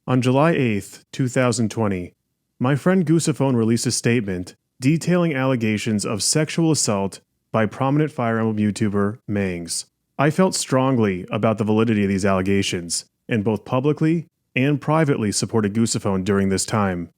On July 8, 2020, my friend Goosafone released a statement detailing allegations of sexual assault by prominent Fire Emblem YouTuber Mangs. I felt strongly about the validity of these allegations, and both publicly and privately supported Goosafone during this time.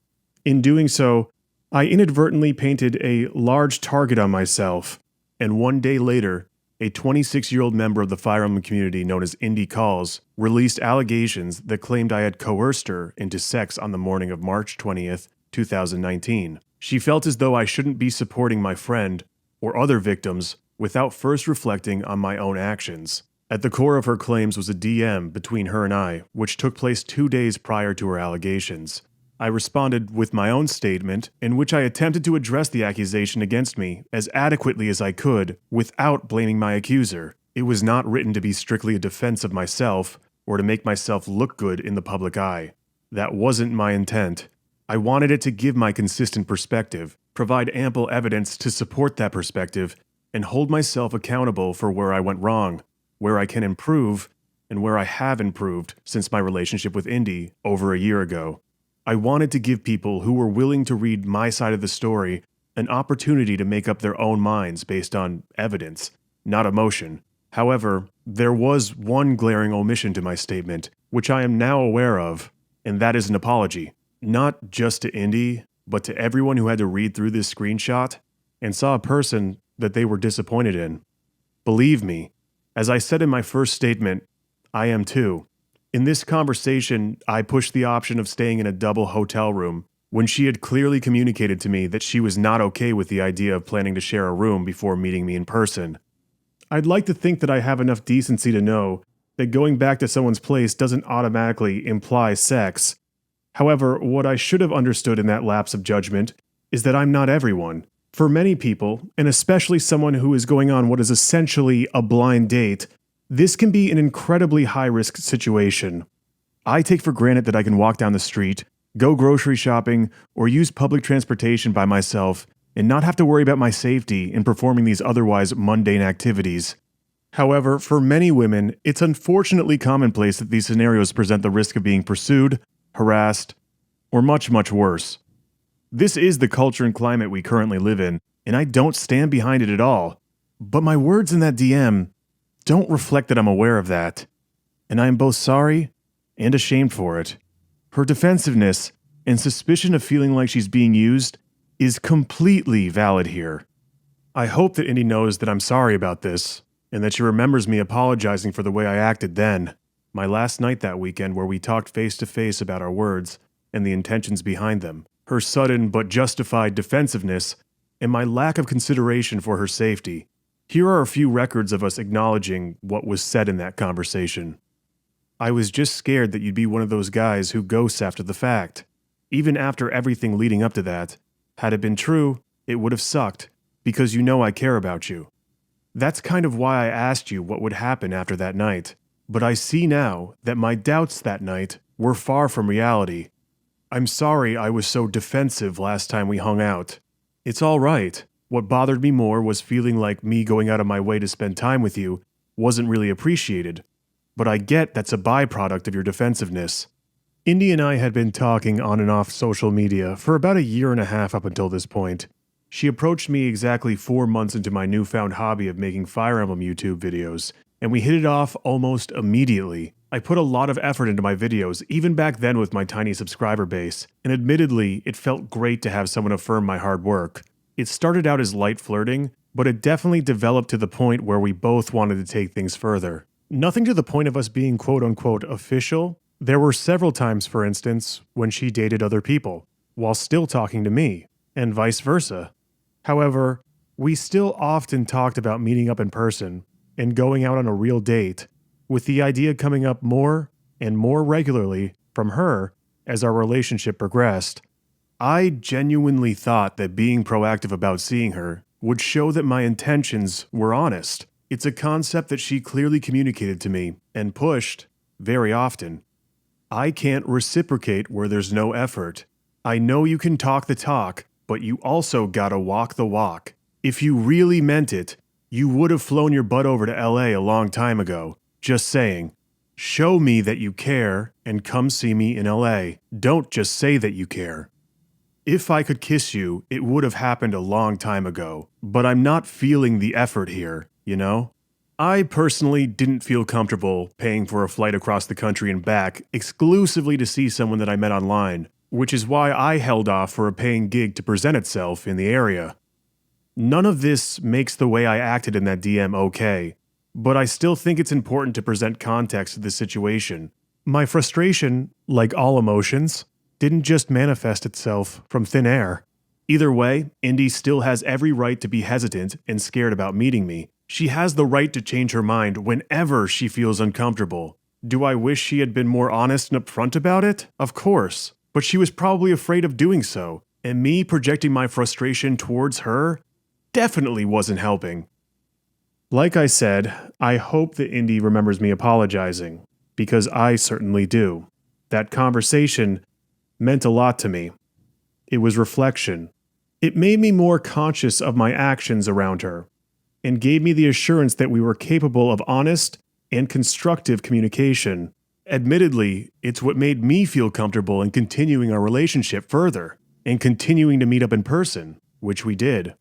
In doing so, I inadvertently painted a large target on myself, and one day later, a 26-year-old member of the Fire Emblem community known as Indie Calls released allegations that claimed I had coerced her into sex on the morning of March 20th, 2019. She felt as though I shouldn't be supporting my friend or other victims without first reflecting on my own actions. At the core of her claims was a DM between her and I, which took place 2 days prior to her allegations. I responded with my own statement, in which I attempted to address the accusation against me as adequately as I could without blaming my accuser. It was not written to be strictly a defense of myself or to make myself look good in the public eye. That wasn't my intent. I wanted it to give my consistent perspective, provide ample evidence to support that perspective, and hold myself accountable for where I went wrong, where I can improve, and where I have improved since my relationship with Indy over a year ago. I wanted to give people who were willing to read my side of the story an opportunity to make up their own minds based on evidence, not emotion. However, there was one glaring omission to my statement, which I am now aware of, and that is an apology. Not just to Indy, but to everyone who had to read through this screenshot and saw a person that they were disappointed in. Believe me, as I said in my first statement, I am too. In this conversation, I pushed the option of staying in a double hotel room when she had clearly communicated to me that she was not okay with the idea of planning to share a room before meeting me in person. I'd like to think that I have enough decency to know that going back to someone's place doesn't automatically imply sex. However, what I should have understood in that lapse of judgment is that I'm not everyone. For many people, and especially someone who is going on what is essentially a blind date, this can be an incredibly high-risk situation. I take for granted that I can walk down the street, go grocery shopping, or use public transportation by myself and not have to worry about my safety in performing these otherwise mundane activities. However, for many women, it's unfortunately commonplace that these scenarios present the risk of being pursued, harassed, or much, much worse. This is the culture and climate we currently live in, and I don't stand behind it at all. But my words in that DM don't reflect that I'm aware of that, and I am both sorry and ashamed for it. Her defensiveness and suspicion of feeling like she's being used is completely valid here. I hope that Indy knows that I'm sorry about this, and that she remembers me apologizing for the way I acted then, my last night that weekend where we talked face to face about our words and the intentions behind them, her sudden but justified defensiveness, and my lack of consideration for her safety. Here are a few records of us acknowledging what was said in that conversation. I was just scared that you'd be one of those guys who ghosts after the fact. Even after everything leading up to that, had it been true, it would have sucked, because you know I care about you. That's kind of why I asked you what would happen after that night. But I see now that my doubts that night were far from reality. I'm sorry I was so defensive last time we hung out. It's all right. What bothered me more was feeling like me going out of my way to spend time with you wasn't really appreciated. But I get that's a byproduct of your defensiveness. Indy and I had been talking on and off social media for about a year and a half up until this point. She approached me exactly 4 months into my newfound hobby of making Fire Emblem YouTube videos, and we hit it off almost immediately. I put a lot of effort into my videos, even back then with my tiny subscriber base, and admittedly, it felt great to have someone affirm my hard work. It started out as light flirting, but it definitely developed to the point where we both wanted to take things further. Nothing to the point of us being quote-unquote official. There were several times, for instance, when she dated other people, while still talking to me, and vice versa. However, we still often talked about meeting up in person and going out on a real date, with the idea coming up more and more regularly from her as our relationship progressed. I genuinely thought that being proactive about seeing her would show that my intentions were honest. It's a concept that she clearly communicated to me and pushed very often. I can't reciprocate where there's no effort. I know you can talk the talk, but you also gotta walk the walk. If you really meant it, you would have flown your butt over to LA a long time ago. Just saying. Show me that you care and come see me in LA. Don't just say that you care. If I could kiss you, it would have happened a long time ago, but I'm not feeling the effort here, you know? I personally didn't feel comfortable paying for a flight across the country and back exclusively to see someone that I met online, which is why I held off for a paying gig to present itself in the area. None of this makes the way I acted in that DM okay, but I still think it's important to present context to the situation. My frustration, like all emotions, didn't just manifest itself from thin air. Either way, Indy still has every right to be hesitant and scared about meeting me. She has the right to change her mind whenever she feels uncomfortable. Do I wish she had been more honest and upfront about it? Of course, but she was probably afraid of doing so, and me projecting my frustration towards her definitely wasn't helping. Like I said, I hope that Indy remembers me apologizing, because I certainly do. That conversation meant a lot to me. It was reflection. It made me more conscious of my actions around her, and gave me the assurance that we were capable of honest and constructive communication. Admittedly, it's what made me feel comfortable in continuing our relationship further, and continuing to meet up in person, which we did.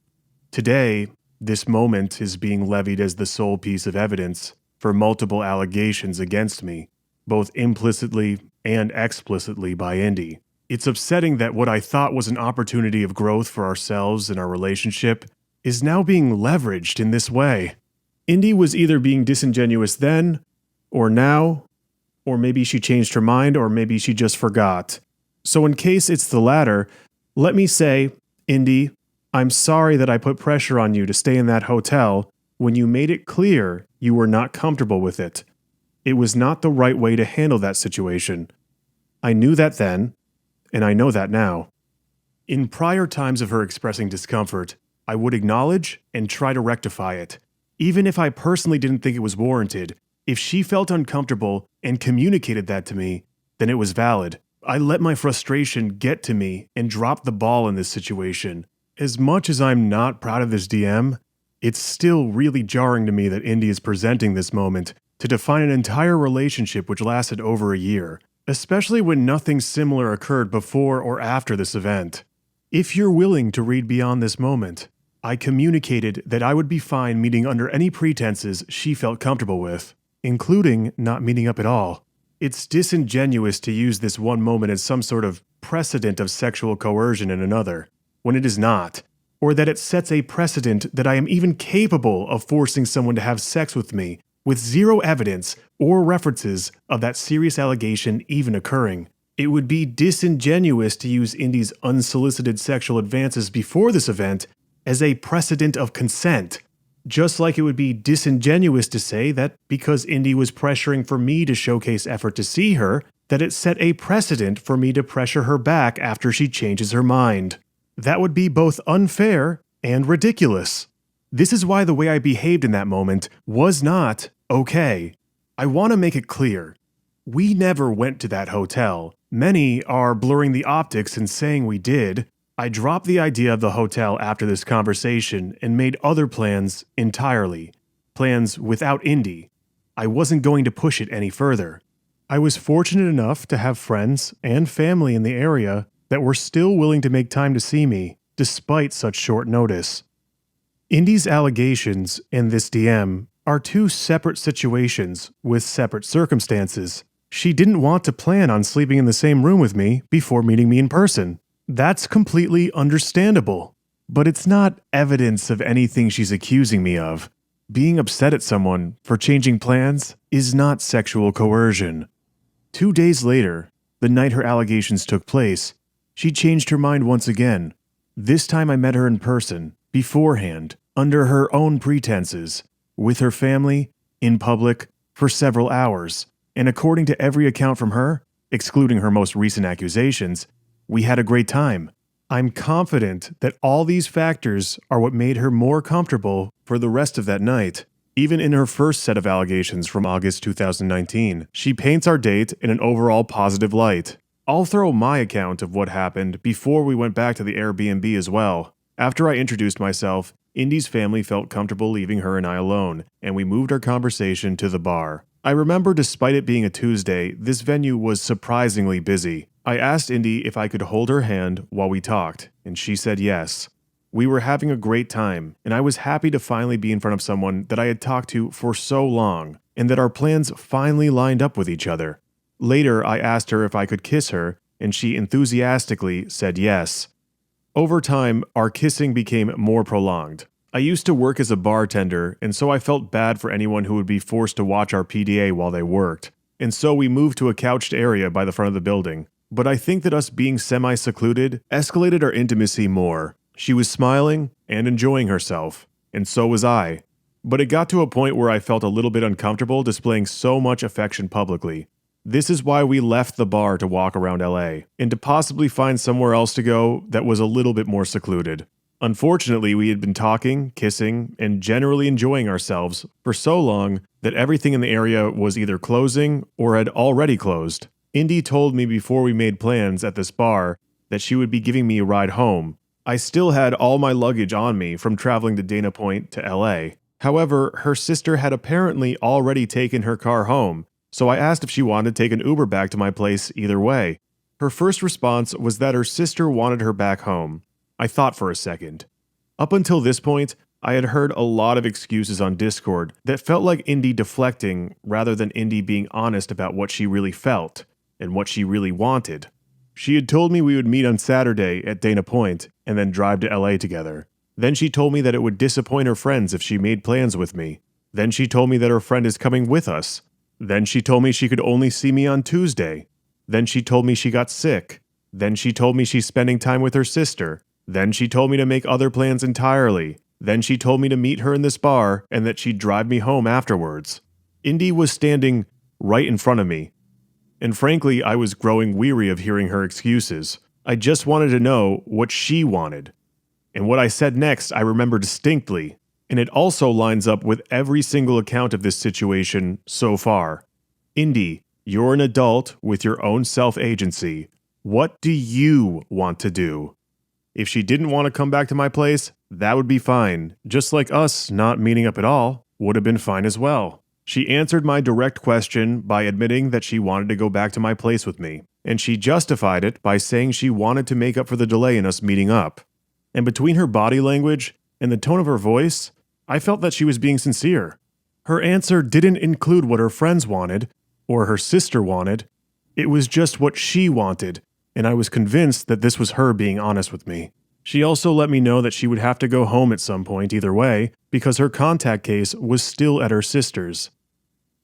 Today, this moment is being levied as the sole piece of evidence for multiple allegations against me, both implicitly and explicitly by Indy. It's upsetting that what I thought was an opportunity of growth for ourselves and our relationship is now being leveraged in this way. Indy was either being disingenuous then, or now, or maybe she changed her mind, or maybe she just forgot. So in case it's the latter, let me say, Indy, I'm sorry that I put pressure on you to stay in that hotel when you made it clear you were not comfortable with it. It was not the right way to handle that situation. I knew that then, and I know that now. In prior times of her expressing discomfort, I would acknowledge and try to rectify it. Even if I personally didn't think it was warranted, if she felt uncomfortable and communicated that to me, then it was valid. I let my frustration get to me and dropped the ball in this situation. As much as I'm not proud of this DM, it's still really jarring to me that Indy is presenting this moment to define an entire relationship which lasted over a year, especially when nothing similar occurred before or after this event. If you're willing to read beyond this moment, I communicated that I would be fine meeting under any pretenses she felt comfortable with, including not meeting up at all. It's disingenuous to use this one moment as some sort of precedent of sexual coercion in another, when it is not, or that it sets a precedent that I am even capable of forcing someone to have sex with me with zero evidence or references of that serious allegation even occurring. It would be disingenuous to use Indy's unsolicited sexual advances before this event as a precedent of consent, just like it would be disingenuous to say that because Indy was pressuring for me to showcase effort to see her, that it set a precedent for me to pressure her back after she changes her mind. That would be both unfair and ridiculous. This is why the way I behaved in that moment was not okay. I want to make it clear. We never went to that hotel. Many are blurring the optics and saying we did. I dropped the idea of the hotel after this conversation and made other plans entirely. Plans without Indy. I wasn't going to push it any further. I was fortunate enough to have friends and family in the area that were still willing to make time to see me, despite such short notice. Indy's allegations and this DM are two separate situations with separate circumstances. She didn't want to plan on sleeping in the same room with me before meeting me in person. That's completely understandable, but it's not evidence of anything she's accusing me of. Being upset at someone for changing plans is not sexual coercion. 2 days later, the night her allegations took place, she changed her mind once again. This time I met her in person, beforehand, under her own pretenses, with her family, in public, for several hours, and according to every account from her, excluding her most recent accusations, we had a great time. I'm confident that all these factors are what made her more comfortable for the rest of that night. Even in her first set of allegations from August 2019, she paints our date in an overall positive light. I'll throw my account of what happened before we went back to the Airbnb as well. After I introduced myself, Indy's family felt comfortable leaving her and I alone, and we moved our conversation to the bar. I remember despite it being a Tuesday, this venue was surprisingly busy. I asked Indy if I could hold her hand while we talked, and she said yes. We were having a great time, and I was happy to finally be in front of someone that I had talked to for so long, and that our plans finally lined up with each other. Later, I asked her if I could kiss her, and she enthusiastically said yes. Over time, our kissing became more prolonged. I used to work as a bartender, and so I felt bad for anyone who would be forced to watch our PDA while they worked, and so we moved to a couched area by the front of the building. But I think that us being semi-secluded escalated our intimacy more. She was smiling and enjoying herself, and so was I. But it got to a point where I felt a little bit uncomfortable displaying so much affection publicly. This is why we left the bar to walk around LA, and to possibly find somewhere else to go that was a little bit more secluded. Unfortunately, we had been talking, kissing, and generally enjoying ourselves for so long that everything in the area was either closing or had already closed. Indy told me before we made plans at this bar that she would be giving me a ride home. I still had all my luggage on me from traveling to Dana Point to LA. However, her sister had apparently already taken her car home, so I asked if she wanted to take an Uber back to my place either way. Her first response was that her sister wanted her back home. I thought for a second. Up until this point, I had heard a lot of excuses on Discord that felt like Indy deflecting rather than Indy being honest about what she really felt and what she really wanted. She had told me we would meet on Saturday at Dana Point and then drive to LA together. Then she told me that it would disappoint her friends if she made plans with me. Then she told me that her friend is coming with us. Then she told me she could only see me on Tuesday. Then she told me she got sick. Then she told me she's spending time with her sister. Then she told me to make other plans entirely. Then she told me to meet her in this bar and that she'd drive me home afterwards. Indy was standing right in front of me. And frankly, I was growing weary of hearing her excuses. I just wanted to know what she wanted. And what I said next, I remember distinctly. And it also lines up with every single account of this situation so far. Indy, you're an adult with your own self-agency. What do you want to do? If she didn't want to come back to my place, that would be fine. Just like us not meeting up at all would have been fine as well. She answered my direct question by admitting that she wanted to go back to my place with me, and she justified it by saying she wanted to make up for the delay in us meeting up. And between her body language and the tone of her voice, I felt that she was being sincere. Her answer didn't include what her friends wanted, or her sister wanted. It was just what she wanted, and I was convinced that this was her being honest with me. She also let me know that she would have to go home at some point either way, because her contact case was still at her sister's.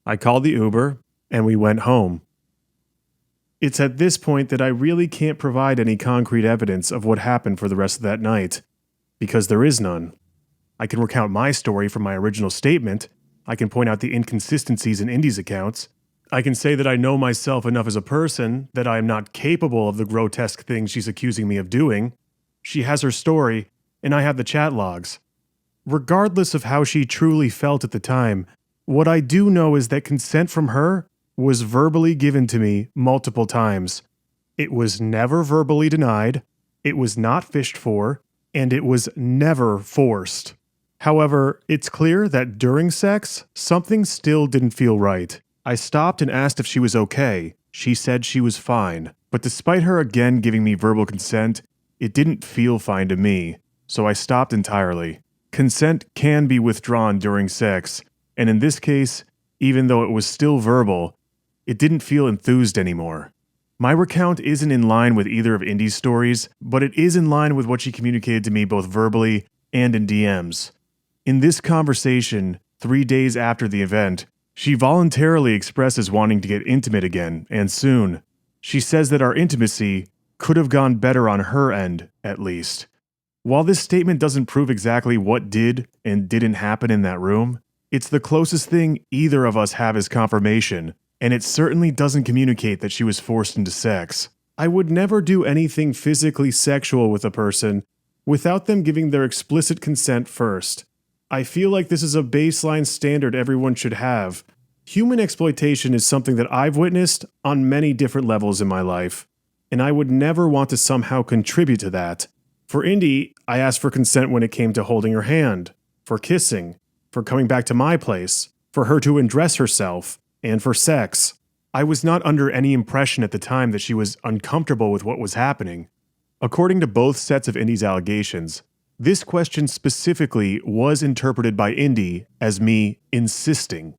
I called the Uber, and we went home. It's at this point that I really can't provide any concrete evidence of what happened for the rest of that night, because there is none. I can recount my story from my original statement. I can point out the inconsistencies in Indy's accounts. I can say that I know myself enough as a person that I am not capable of the grotesque things she's accusing me of doing. She has her story, and I have the chat logs. Regardless of how she truly felt at the time, what I do know is that consent from her was verbally given to me multiple times. It was never verbally denied, it was not fished for, and it was never forced. However, it's clear that during sex, something still didn't feel right. I stopped and asked if she was okay. She said she was fine. But despite her again giving me verbal consent, it didn't feel fine to me, so I stopped entirely. Consent can be withdrawn during sex, and in this case, even though it was still verbal, it didn't feel enthused anymore. My recount isn't in line with either of Indy's stories, but it is in line with what she communicated to me both verbally and in DMs. In this conversation, 3 days after the event, she voluntarily expresses wanting to get intimate again, and soon. She says that our intimacy could have gone better on her end, at least. While this statement doesn't prove exactly what did and didn't happen in that room, it's the closest thing either of us have as confirmation, and it certainly doesn't communicate that she was forced into sex. I would never do anything physically sexual with a person without them giving their explicit consent first. I feel like this is a baseline standard everyone should have. Human exploitation is something that I've witnessed on many different levels in my life, and I would never want to somehow contribute to that. For Indy, I asked for consent when it came to holding her hand, for kissing, for coming back to my place, for her to undress herself, and for sex. I was not under any impression at the time that she was uncomfortable with what was happening. According to both sets of Indy's allegations, this question specifically was interpreted by Indy as me insisting.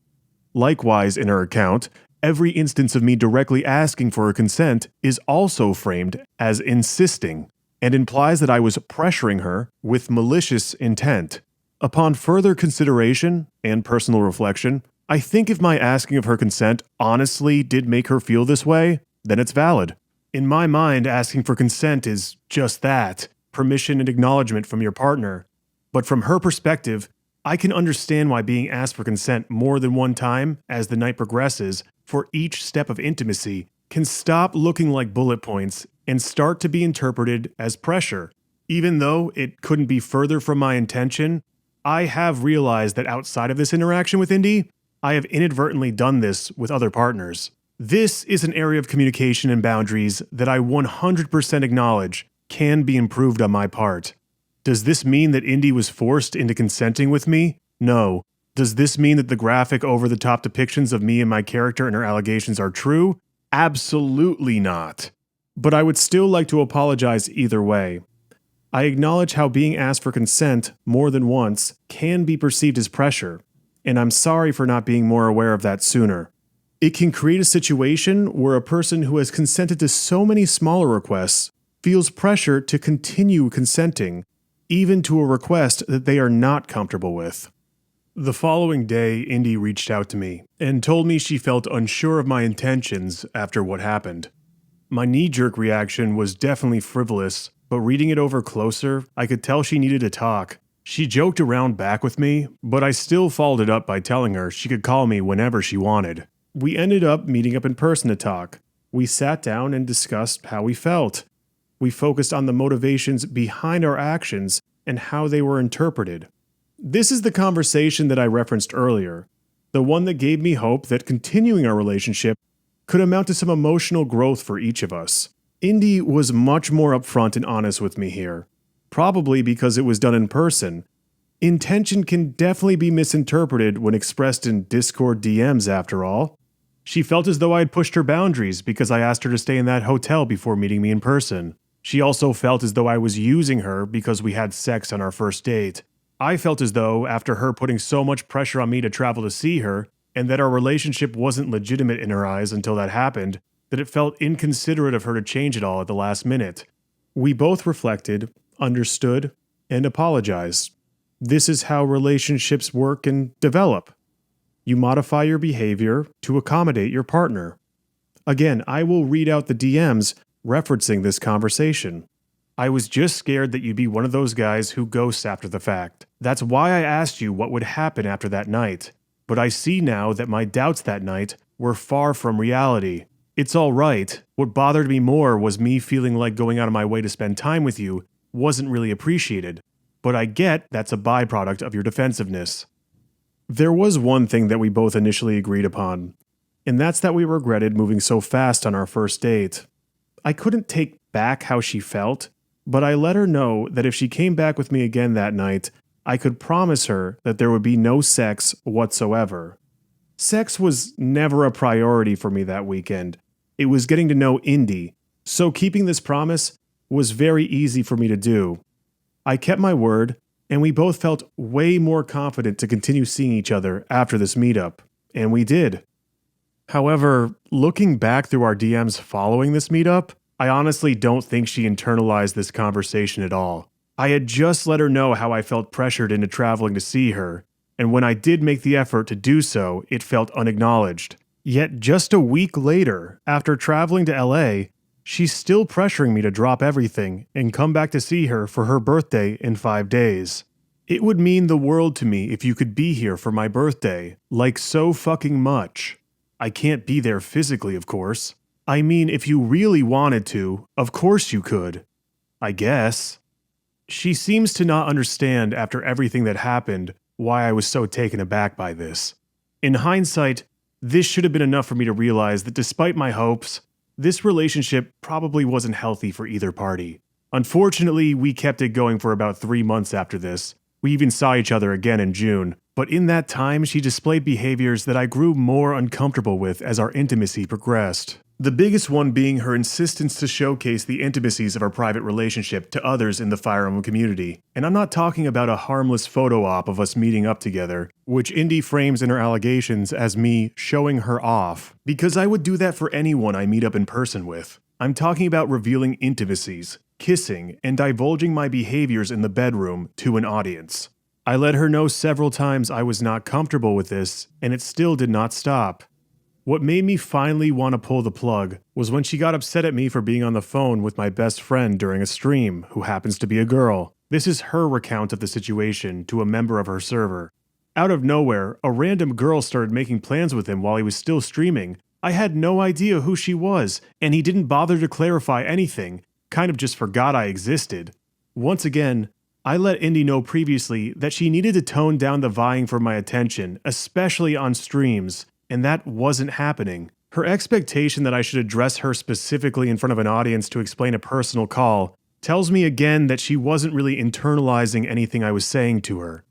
Likewise, in her account, every instance of me directly asking for her consent is also framed as insisting, and implies that I was pressuring her with malicious intent. Upon further consideration and personal reflection, I think if my asking of her consent honestly did make her feel this way, then it's valid. In my mind, asking for consent is just that, permission and acknowledgement from your partner. But from her perspective, I can understand why being asked for consent more than one time as the night progresses for each step of intimacy can stop looking like bullet points and start to be interpreted as pressure. Even though it couldn't be further from my intention, I have realized that outside of this interaction with Indy, I have inadvertently done this with other partners. This is an area of communication and boundaries that I 100% acknowledge can be improved on my part. Does this mean that Indy was forced into consenting with me? No. Does this mean that the graphic over-the-top depictions of me and my character and her allegations are true? Absolutely not. But I would still like to apologize either way. I acknowledge how being asked for consent more than once can be perceived as pressure, and I'm sorry for not being more aware of that sooner. It can create a situation where a person who has consented to so many smaller requests feels pressure to continue consenting, even to a request that they are not comfortable with. The following day, Indy reached out to me and told me she felt unsure of my intentions after what happened. My knee-jerk reaction was definitely frivolous, but reading it over closer, I could tell she needed to talk. She joked around back with me, but I still followed it up by telling her she could call me whenever she wanted. We ended up meeting up in person to talk. We sat down and discussed how we felt. We focused on the motivations behind our actions and how they were interpreted. This is the conversation that I referenced earlier, the one that gave me hope that continuing our relationship could amount to some emotional growth for each of us. Indy was much more upfront and honest with me here, probably because it was done in person. Intention can definitely be misinterpreted when expressed in Discord DMs after all. She felt as though I had pushed her boundaries because I asked her to stay in that hotel before meeting me in person. She also felt as though I was using her because we had sex on our first date. I felt as though, after her putting so much pressure on me to travel to see her, and that our relationship wasn't legitimate in her eyes until that happened, that it felt inconsiderate of her to change it all at the last minute. We both reflected, understood, and apologized. This is how relationships work and develop. You modify your behavior to accommodate your partner. Again, I will read out the DMs referencing this conversation. I was just scared that you'd be one of those guys who ghosts after the fact. That's why I asked you what would happen after that night. But I see now that my doubts that night were far from reality. It's all right. What bothered me more was me feeling like going out of my way to spend time with you wasn't really appreciated. But I get that's a byproduct of your defensiveness. There was one thing that we both initially agreed upon, and that's that we regretted moving so fast on our first date. I couldn't take back how she felt, but I let her know that if she came back with me again that night, I could promise her that there would be no sex whatsoever. Sex was never a priority for me that weekend. It was getting to know Indy, so keeping this promise was very easy for me to do. I kept my word, and we both felt way more confident to continue seeing each other after this meetup, and we did. However, looking back through our DMs following this meetup, I honestly don't think she internalized this conversation at all. I had just let her know how I felt pressured into traveling to see her, and when I did make the effort to do so, it felt unacknowledged. Yet just a week later, after traveling to LA, she's still pressuring me to drop everything and come back to see her for her birthday in 5 days. It would mean the world to me if you could be here for my birthday, like so fucking much. I can't be there physically, of course. I mean, if you really wanted to, of course you could. I guess. She seems to not understand after everything that happened why I was so taken aback by this. In hindsight, this should have been enough for me to realize that despite my hopes, this relationship probably wasn't healthy for either party. Unfortunately, we kept it going for about 3 months after this. We even saw each other again in June, But in that time, she displayed behaviors that I grew more uncomfortable with as our intimacy progressed. The biggest one being her insistence to showcase the intimacies of our private relationship to others in the Fire Emblem community. And I'm not talking about a harmless photo op of us meeting up together, which Indy frames in her allegations as me showing her off, because I would do that for anyone I meet up in person with. I'm talking about revealing intimacies, kissing, and divulging my behaviors in the bedroom to an audience. I let her know several times I was not comfortable with this, and it still did not stop. What made me finally want to pull the plug was when she got upset at me for being on the phone with my best friend during a stream, who happens to be a girl. This is her recount of the situation to a member of her server. Out of nowhere, a random girl started making plans with him while he was still streaming. I had no idea who she was, and he didn't bother to clarify anything, kind of just forgot I existed. Once again, I let Indy know previously that she needed to tone down the vying for my attention, especially on streams, and that wasn't happening. Her expectation that I should address her specifically in front of an audience to explain a personal call tells me again that she wasn't really internalizing anything I was saying to her.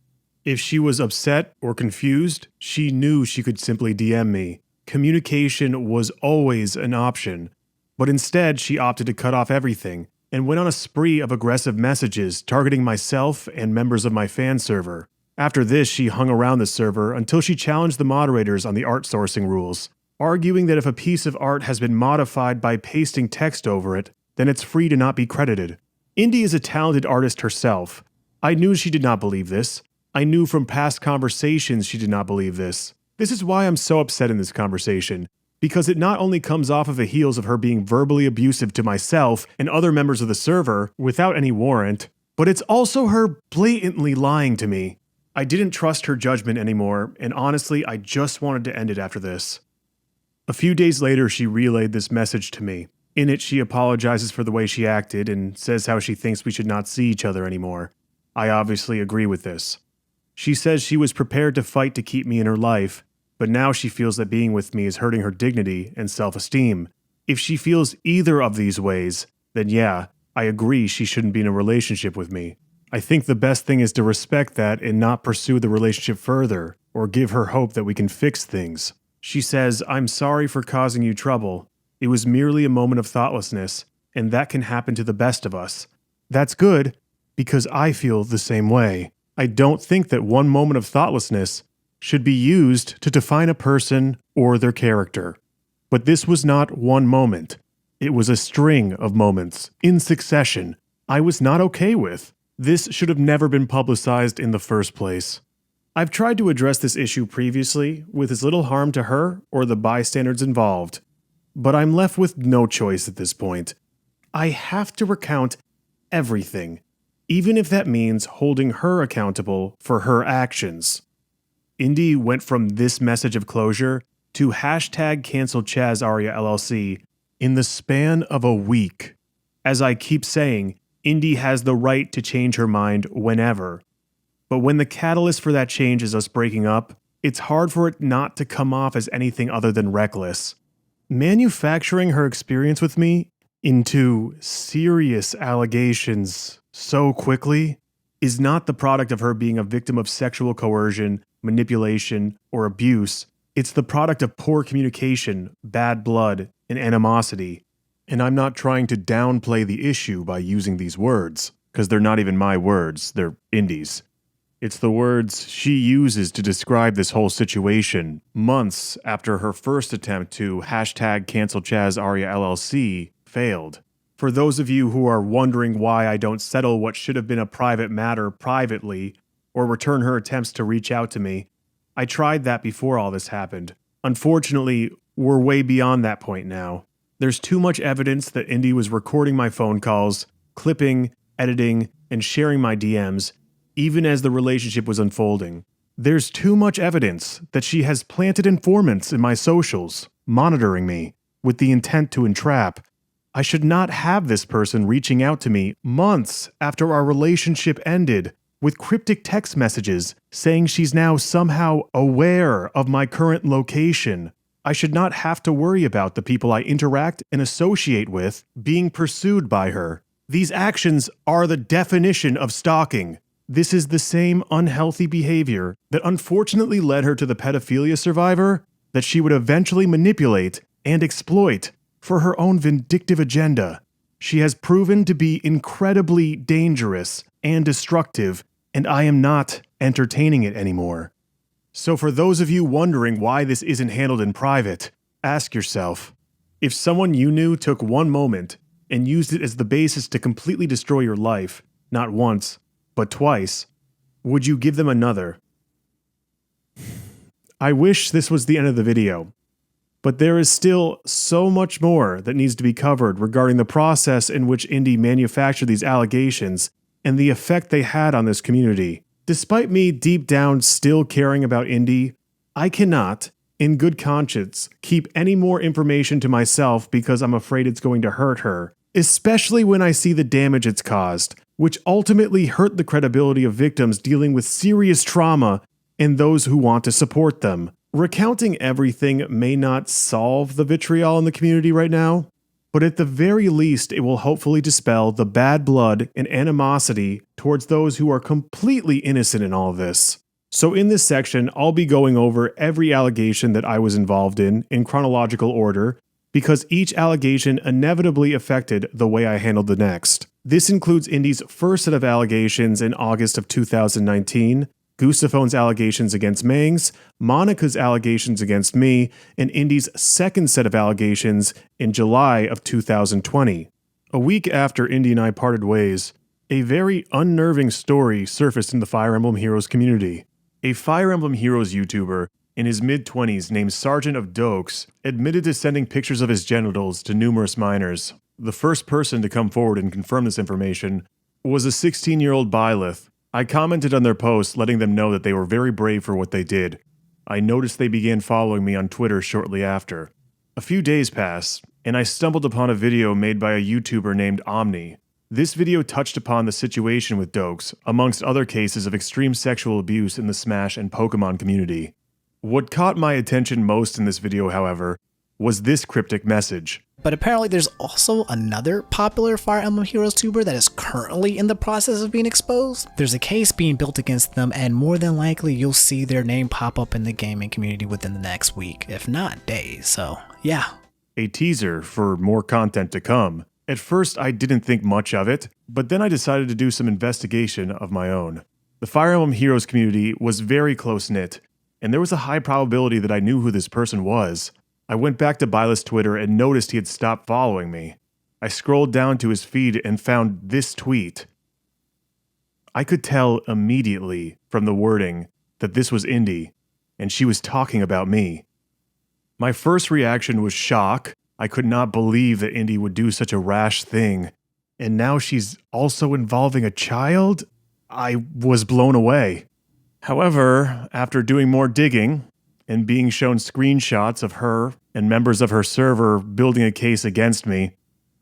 If she was upset or confused, she knew she could simply DM me. Communication was always an option, but instead she opted to cut off everything and went on a spree of aggressive messages targeting myself and members of my fan server. After this, she hung around the server until she challenged the moderators on the art sourcing rules, arguing that if a piece of art has been modified by pasting text over it, then it's free to not be credited. Indy is a talented artist herself. I knew she did not believe this. I knew from past conversations she did not believe this. This is why I'm so upset in this conversation, because it not only comes off of the heels of her being verbally abusive to myself and other members of the server without any warrant, but it's also her blatantly lying to me. I didn't trust her judgment anymore, and honestly, I just wanted to end it after this. A few days later, she relayed this message to me. In it, she apologizes for the way she acted and says how she thinks we should not see each other anymore. I obviously agree with this. She says she was prepared to fight to keep me in her life, but now she feels that being with me is hurting her dignity and self-esteem. If she feels either of these ways, then yeah, I agree she shouldn't be in a relationship with me. I think the best thing is to respect that and not pursue the relationship further, or give her hope that we can fix things. She says, "I'm sorry for causing you trouble. It was merely a moment of thoughtlessness, and that can happen to the best of us." That's good, because I feel the same way. I don't think that one moment of thoughtlessness should be used to define a person or their character. But this was not one moment. It was a string of moments, in succession, I was not okay with. This should have never been publicized in the first place. I've tried to address this issue previously with as little harm to her or the bystanders involved, but I'm left with no choice at this point. I have to recount everything, even if that means holding her accountable for her actions. Indy went from this message of closure to #cancel Chaz Aria LLC in the span of a week. As I keep saying, Indy has the right to change her mind whenever. But when the catalyst for that change is us breaking up, it's hard for it not to come off as anything other than reckless. Manufacturing her experience with me into serious allegations so quickly is not the product of her being a victim of sexual coercion, manipulation, or abuse. It's the product of poor communication, bad blood, and animosity. And I'm not trying to downplay the issue by using these words, because they're not even my words, they're Indy's. It's the words she uses to describe this whole situation, months after her first attempt to #cancel Chaz Aria LLC failed. For those of you who are wondering why I don't settle what should have been a private matter privately, or return her attempts to reach out to me, I tried that before all this happened. Unfortunately, we're way beyond that point now. There's too much evidence that Indy was recording my phone calls, clipping, editing, and sharing my DMs, even as the relationship was unfolding. There's too much evidence that she has planted informants in my socials, monitoring me, with the intent to entrap. I should not have this person reaching out to me months after our relationship ended, with cryptic text messages saying she's now somehow aware of my current location. I should not have to worry about the people I interact and associate with being pursued by her. These actions are the definition of stalking. This is the same unhealthy behavior that unfortunately led her to the pedophilia survivor that she would eventually manipulate and exploit for her own vindictive agenda. She has proven to be incredibly dangerous and destructive, and I am not entertaining it anymore. So for those of you wondering why this isn't handled in private, ask yourself, if someone you knew took one moment and used it as the basis to completely destroy your life, not once, but twice, would you give them another? I wish this was the end of the video, but there is still so much more that needs to be covered regarding the process in which Indy manufactured these allegations and the effect they had on this community. Despite me deep down still caring about Indy, I cannot, in good conscience, keep any more information to myself because I'm afraid it's going to hurt her, especially when I see the damage it's caused, which ultimately hurt the credibility of victims dealing with serious trauma and those who want to support them. Recounting everything may not solve the vitriol in the community right now, but at the very least it will hopefully dispel the bad blood and animosity towards those who are completely innocent in all of this. So in this section, I'll be going over every allegation that I was involved in chronological order, because each allegation inevitably affected the way I handled the next. This includes Indy's first set of allegations in August of 2019, Goosaphone's allegations against Mangs, Monica's allegations against me, and Indy's second set of allegations in July of 2020. A week after Indy and I parted ways, a very unnerving story surfaced in the Fire Emblem Heroes community. A Fire Emblem Heroes YouTuber in his mid-20s named Sergeant of Dokes admitted to sending pictures of his genitals to numerous minors. The first person to come forward and confirm this information was a 16-year-old Byleth. I commented on their post letting them know that they were very brave for what they did. I noticed they began following me on Twitter shortly after. A few days passed, and I stumbled upon a video made by a YouTuber named Omni. This video touched upon the situation with Dokes, amongst other cases of extreme sexual abuse in the Smash and Pokemon community. What caught my attention most in this video, however, was this cryptic message. But apparently there's also another popular Fire Emblem Heroes tuber that is currently in the process of being exposed. There's a case being built against them, and more than likely you'll see their name pop up in the gaming community within the next week, if not days, so yeah. A teaser for more content to come. At first I didn't think much of it, but then I decided to do some investigation of my own. The Fire Emblem Heroes community was very close-knit, and there was a high probability that I knew who this person was. I went back to Byleth's Twitter and noticed he had stopped following me. I scrolled down to his feed and found this tweet. I could tell immediately from the wording that this was Indy, and she was talking about me. My first reaction was shock. I could not believe that Indy would do such a rash thing. And now she's also involving a child? I was blown away. However, after doing more digging, and being shown screenshots of her and members of her server building a case against me,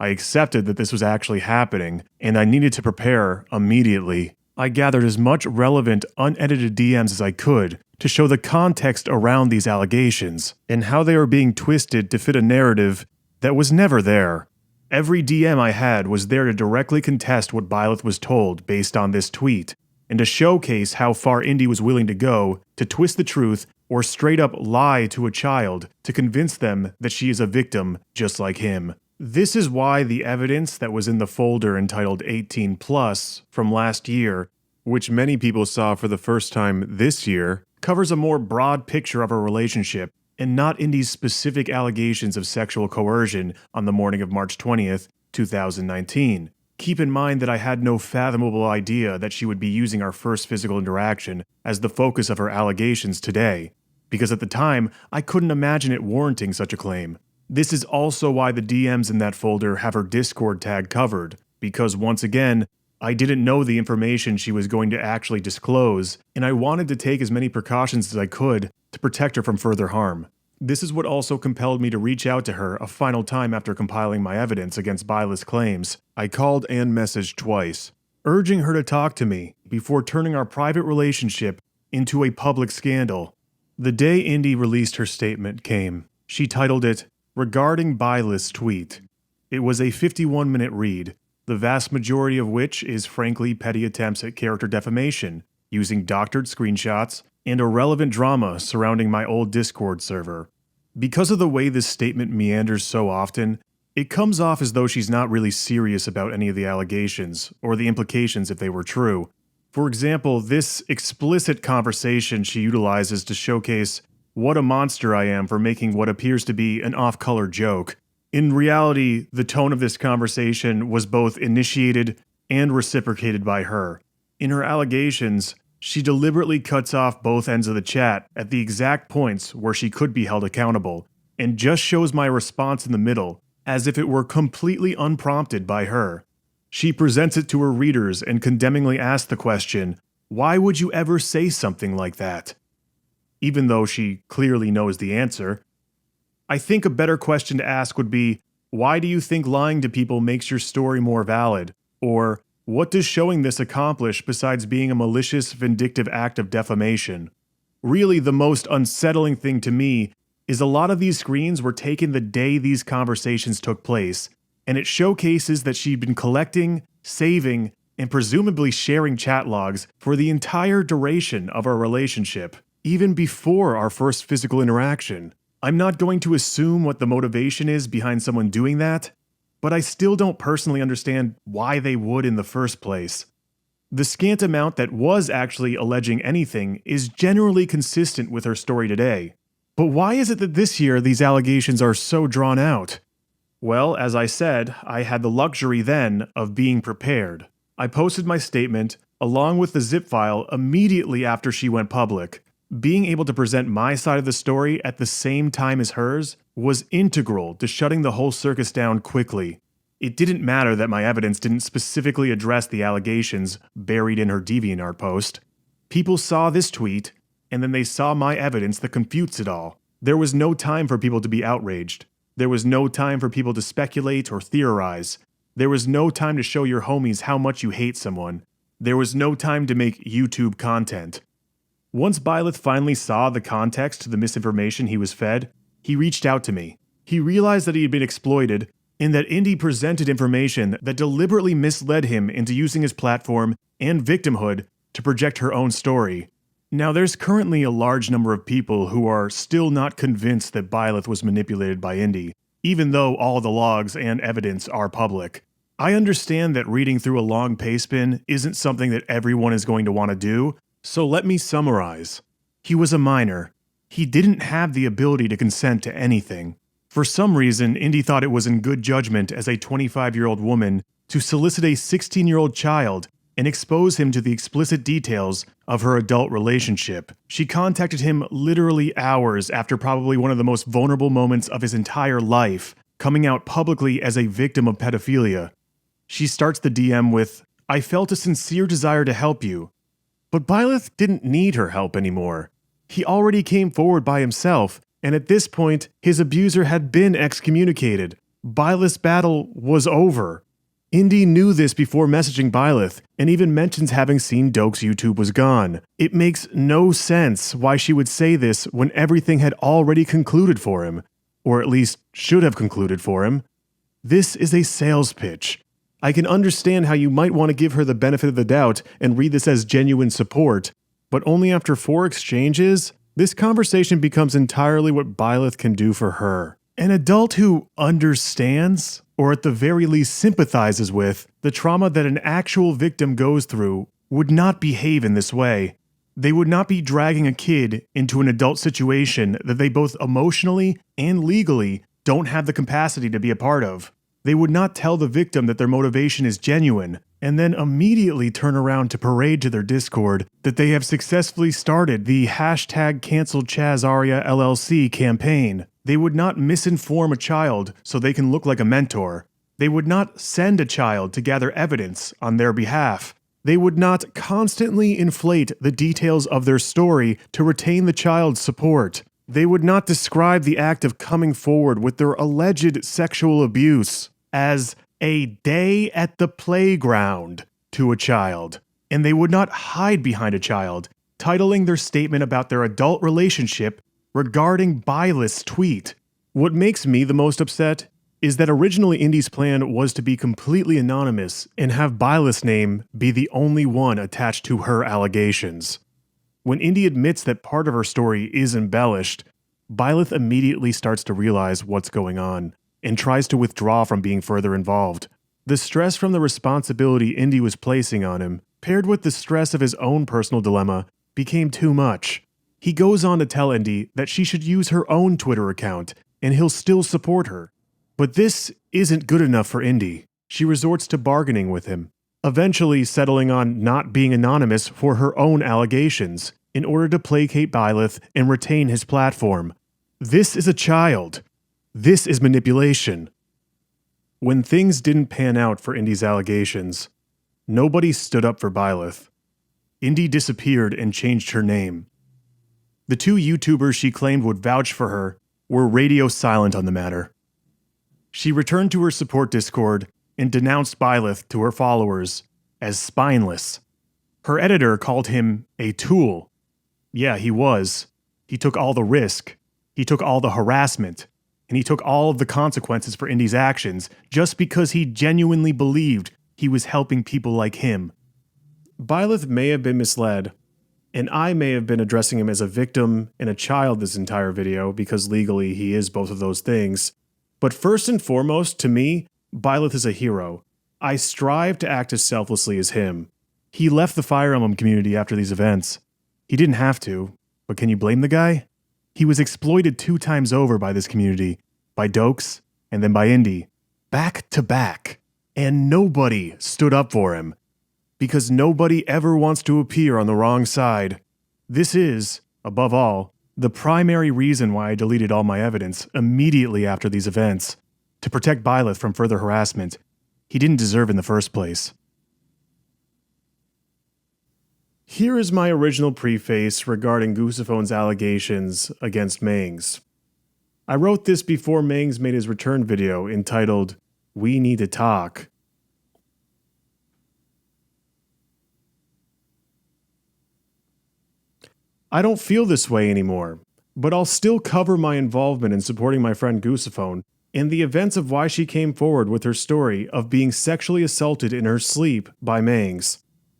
I accepted that this was actually happening, and I needed to prepare immediately. I gathered as much relevant, unedited DMs as I could to show the context around these allegations, and how they were being twisted to fit a narrative that was never there. Every DM I had was there to directly contest what Byleth was told based on this tweet, and to showcase how far Indy was willing to go to twist the truth or straight up lie to a child to convince them that she is a victim just like him. This is why the evidence that was in the folder entitled 18+ from last year, which many people saw for the first time this year, covers a more broad picture of our relationship and not Indy's specific allegations of sexual coercion on the morning of March 20th, 2019. Keep in mind that I had no fathomable idea that she would be using our first physical interaction as the focus of her allegations today, because at the time, I couldn't imagine it warranting such a claim. This is also why the DMs in that folder have her Discord tag covered, because once again, I didn't know the information she was going to actually disclose, and I wanted to take as many precautions as I could to protect her from further harm. This is what also compelled me to reach out to her a final time after compiling my evidence against Byleth's claims. I called and messaged twice, urging her to talk to me before turning our private relationship into a public scandal. The day Indy released her statement came. She titled it, "Regarding Byleth's Tweet." It was a 51-minute read, the vast majority of which is frankly petty attempts at character defamation, using doctored screenshots and irrelevant drama surrounding my old Discord server. Because of the way this statement meanders so often, it comes off as though she's not really serious about any of the allegations, or the implications if they were true. For example, this explicit conversation she utilizes to showcase what a monster I am for making what appears to be an off-color joke. In reality, the tone of this conversation was both initiated and reciprocated by her. In her allegations, she deliberately cuts off both ends of the chat at the exact points where she could be held accountable, and just shows my response in the middle, as if it were completely unprompted by her. She presents it to her readers and condemningly asks the question, "Why would you ever say something like that?" Even though she clearly knows the answer. I think a better question to ask would be, why do you think lying to people makes your story more valid? Or, what does showing this accomplish besides being a malicious, vindictive act of defamation? Really, the most unsettling thing to me is a lot of these screens were taken the day these conversations took place, and it showcases that she'd been collecting, saving, and presumably sharing chat logs for the entire duration of our relationship, even before our first physical interaction. I'm not going to assume what the motivation is behind someone doing that, but I still don't personally understand why they would in the first place. The scant amount that was actually alleging anything is generally consistent with her story today. But why is it that this year these allegations are so drawn out? Well, as I said, I had the luxury then of being prepared. I posted my statement, along with the zip file, immediately after she went public. Being able to present my side of the story at the same time as hers was integral to shutting the whole circus down quickly. It didn't matter that my evidence didn't specifically address the allegations buried in her DeviantArt post. People saw this tweet, and then they saw my evidence that confutes it all. There was no time for people to be outraged. There was no time for people to speculate or theorize. There was no time to show your homies how much you hate someone. There was no time to make YouTube content. Once Byleth finally saw the context to the misinformation he was fed, he reached out to me. He realized that he had been exploited, and that Indy presented information that deliberately misled him into using his platform and victimhood to project her own story. Now, there's currently a large number of people who are still not convinced that Byleth was manipulated by Indy, even though all the logs and evidence are public. I understand that reading through a long pastebin isn't something that everyone is going to want to do, so let me summarize. He was a minor. He didn't have the ability to consent to anything. For some reason, Indy thought it was in good judgment as a 25-year-old woman to solicit a 16-year-old child and expose him to the explicit details of her adult relationship. She contacted him literally hours after probably one of the most vulnerable moments of his entire life, coming out publicly as a victim of pedophilia. She starts the DM with, "I felt a sincere desire to help you." But Byleth didn't need her help anymore. He already came forward by himself, and at this point, his abuser had been excommunicated. Byleth's battle was over. Indy knew this before messaging Byleth, and even mentions having seen Doke's YouTube was gone. It makes no sense why she would say this when everything had already concluded for him, or at least should have concluded for him. This is a sales pitch. I can understand how you might want to give her the benefit of the doubt and read this as genuine support, but only after 4 exchanges, this conversation becomes entirely what Byleth can do for her. An adult who understands, or at the very least sympathizes with, the trauma that an actual victim goes through would not behave in this way. They would not be dragging a kid into an adult situation that they both emotionally and legally don't have the capacity to be a part of. They would not tell the victim that their motivation is genuine, and then immediately turn around to parade to their Discord that they have successfully started the #CancelChazAria LLC campaign. They would not misinform a child so they can look like a mentor. They would not send a child to gather evidence on their behalf. They would not constantly inflate the details of their story to retain the child's support. They would not describe the act of coming forward with their alleged sexual abuse as a day at the playground to a child. And they would not hide behind a child, titling their statement about their adult relationship regarding Byleth's tweet. What makes me the most upset is that originally Indy's plan was to be completely anonymous and have Byleth's name be the only one attached to her allegations. When Indy admits that part of her story is embellished, Byleth immediately starts to realize what's going on and tries to withdraw from being further involved. The stress from the responsibility Indy was placing on him, paired with the stress of his own personal dilemma, became too much. He goes on to tell Indy that she should use her own Twitter account and he'll still support her. But this isn't good enough for Indy. She resorts to bargaining with him, eventually settling on not being anonymous for her own allegations in order to placate Byleth and retain his platform. This is a child. This is manipulation. When things didn't pan out for Indy's allegations, nobody stood up for Byleth. Indy disappeared and changed her name. The two YouTubers she claimed would vouch for her were radio silent on the matter. She returned to her support Discord and denounced Byleth to her followers as spineless. Her editor called him a tool. Yeah, he was. He took all the risk. He took all the harassment. And he took all of the consequences for Indy's actions just because he genuinely believed he was helping people like him. Byleth may have been misled, and I may have been addressing him as a victim and a child this entire video because legally he is both of those things. But first and foremost, to me, Byleth is a hero. I strive to act as selflessly as him. He left the Fire Emblem community after these events. He didn't have to, but can you blame the guy? He was exploited 2 times over by this community, by Dokes, and then by Indy, back to back. And nobody stood up for him. Because nobody ever wants to appear on the wrong side. This is, above all, the primary reason why I deleted all my evidence immediately after these events, to protect Byleth from further harassment he didn't deserve in the first place. Here is my original preface regarding Goosophone's allegations against Mangs. I wrote this before Mangs made his return video entitled, "We Need to Talk." I don't feel this way anymore, but I'll still cover my involvement in supporting my friend Goosophone and the events of why she came forward with her story of being sexually assaulted in her sleep by Mangs.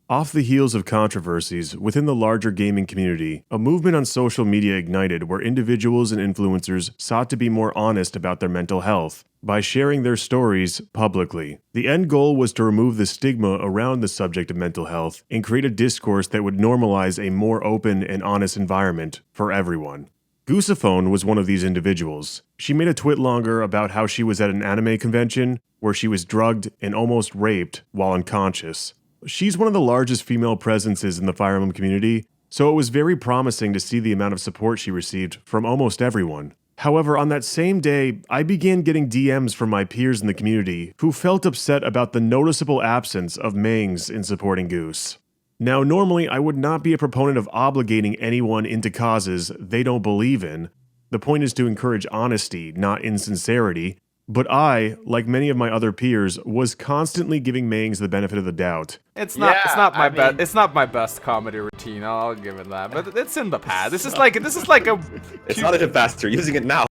Off the heels of controversies within the larger gaming community, a movement on social media ignited where individuals and influencers sought to be more honest about their mental health by sharing their stories publicly. The end goal was to remove the stigma around the subject of mental health and create a discourse that would normalize a more open and honest environment for everyone. Goosophone was one of these individuals. She made a twit longer about how she was at an anime convention where she was drugged and almost raped while unconscious. She's one of the largest female presences in the Fire Emblem community, so it was very promising to see the amount of support she received from almost everyone. However, on that same day, I began getting DMs from my peers in the community who felt upset about the noticeable absence of Mangs in supporting Goose. Now, normally I would not be a proponent of obligating anyone into causes they don't believe in. The point is to encourage honesty, not insincerity. But I, like many of my other peers, was constantly giving Mangs the benefit of the doubt. It's not my best comedy routine. I'll give it that. But it's in the past. This is like a. It's not even faster. You're using it now.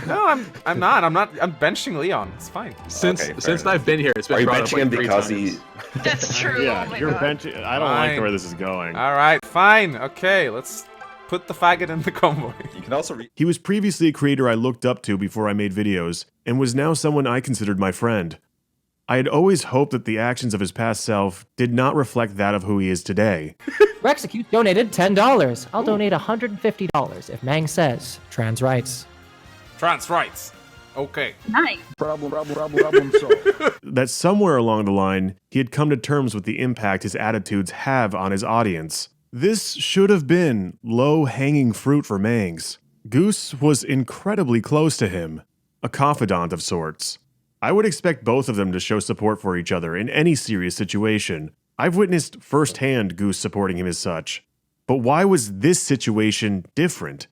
No, I'm not. I'm benching Leon. It's fine. Since I've been here, it's been. Are you brought up benching like him 3 because times. he? That's true. Yeah, oh my you're God. benching. I don't like where this is going. All right, fine. Okay, let's put the faggot in the convoy. You can also He was previously a creator I looked up to before I made videos, and was now someone I considered my friend. I had always hoped that the actions of his past self did not reflect that of who he is today. Rexecute donated $10. I'll donate $150 if Mang says trans rights. Trans rights. Okay. Nice. Problem solved. That somewhere along the line, he had come to terms with the impact his attitudes have on his audience. This should have been low-hanging fruit for Mangs. Goose was incredibly close to him, a confidant of sorts. I would expect both of them to show support for each other in any serious situation. I've witnessed firsthand Goose supporting him as such. But why was this situation different?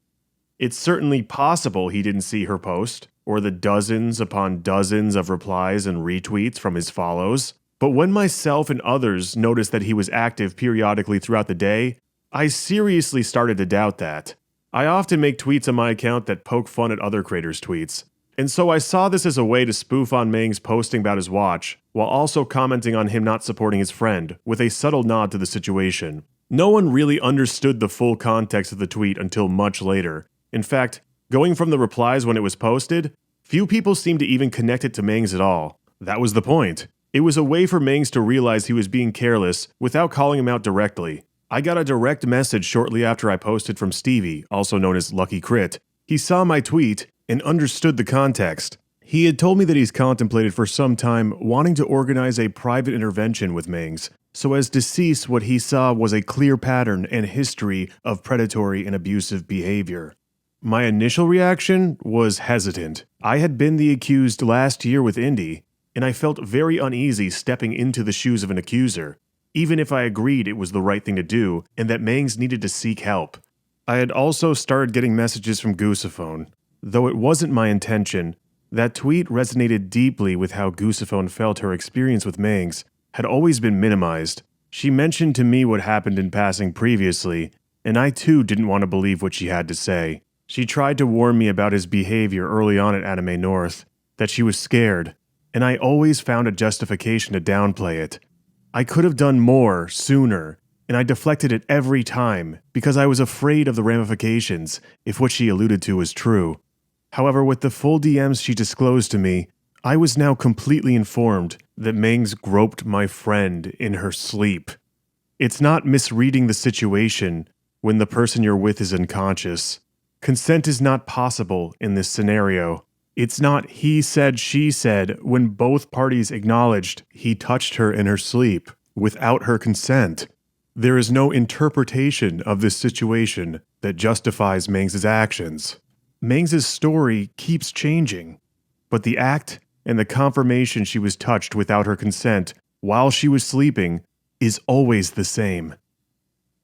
It's certainly possible he didn't see her post, or the dozens upon dozens of replies and retweets from his follows. But when myself and others noticed that he was active periodically throughout the day, I seriously started to doubt that. I often make tweets on my account that poke fun at other creators' tweets. And so I saw this as a way to spoof on Mangs posting about his watch, while also commenting on him not supporting his friend, with a subtle nod to the situation. No one really understood the full context of the tweet until much later. In fact, going from the replies when it was posted, few people seemed to even connect it to Mangs at all. That was the point. It was a way for Mangs to realize he was being careless without calling him out directly. I got a direct message shortly after I posted from Stevie, also known as Lucky Crit. He saw my tweet and understood the context. He had told me that he's contemplated for some time wanting to organize a private intervention with Mangs, so as to cease what he saw was a clear pattern and history of predatory and abusive behavior. My initial reaction was hesitant. I had been the accused last year with Indy, and I felt very uneasy stepping into the shoes of an accuser, even if I agreed it was the right thing to do and that Mangs needed to seek help. I had also started getting messages from Goosephone. Though it wasn't my intention, that tweet resonated deeply with how Goosephone felt her experience with Mangs had always been minimized. She mentioned to me what happened in passing previously, and I too didn't want to believe what she had to say. She tried to warn me about his behavior early on at Anime North, that she was scared, and I always found a justification to downplay it. I could have done more sooner, and I deflected it every time because I was afraid of the ramifications if what she alluded to was true. However, with the full DMs she disclosed to me, I was now completely informed that Mangs groped my friend in her sleep. It's not misreading the situation when the person you're with is unconscious. Consent is not possible in this scenario. It's not he said, she said when both parties acknowledged he touched her in her sleep without her consent. There is no interpretation of this situation that justifies Mangs' actions. Mangs' story keeps changing, but the act and the confirmation she was touched without her consent while she was sleeping is always the same.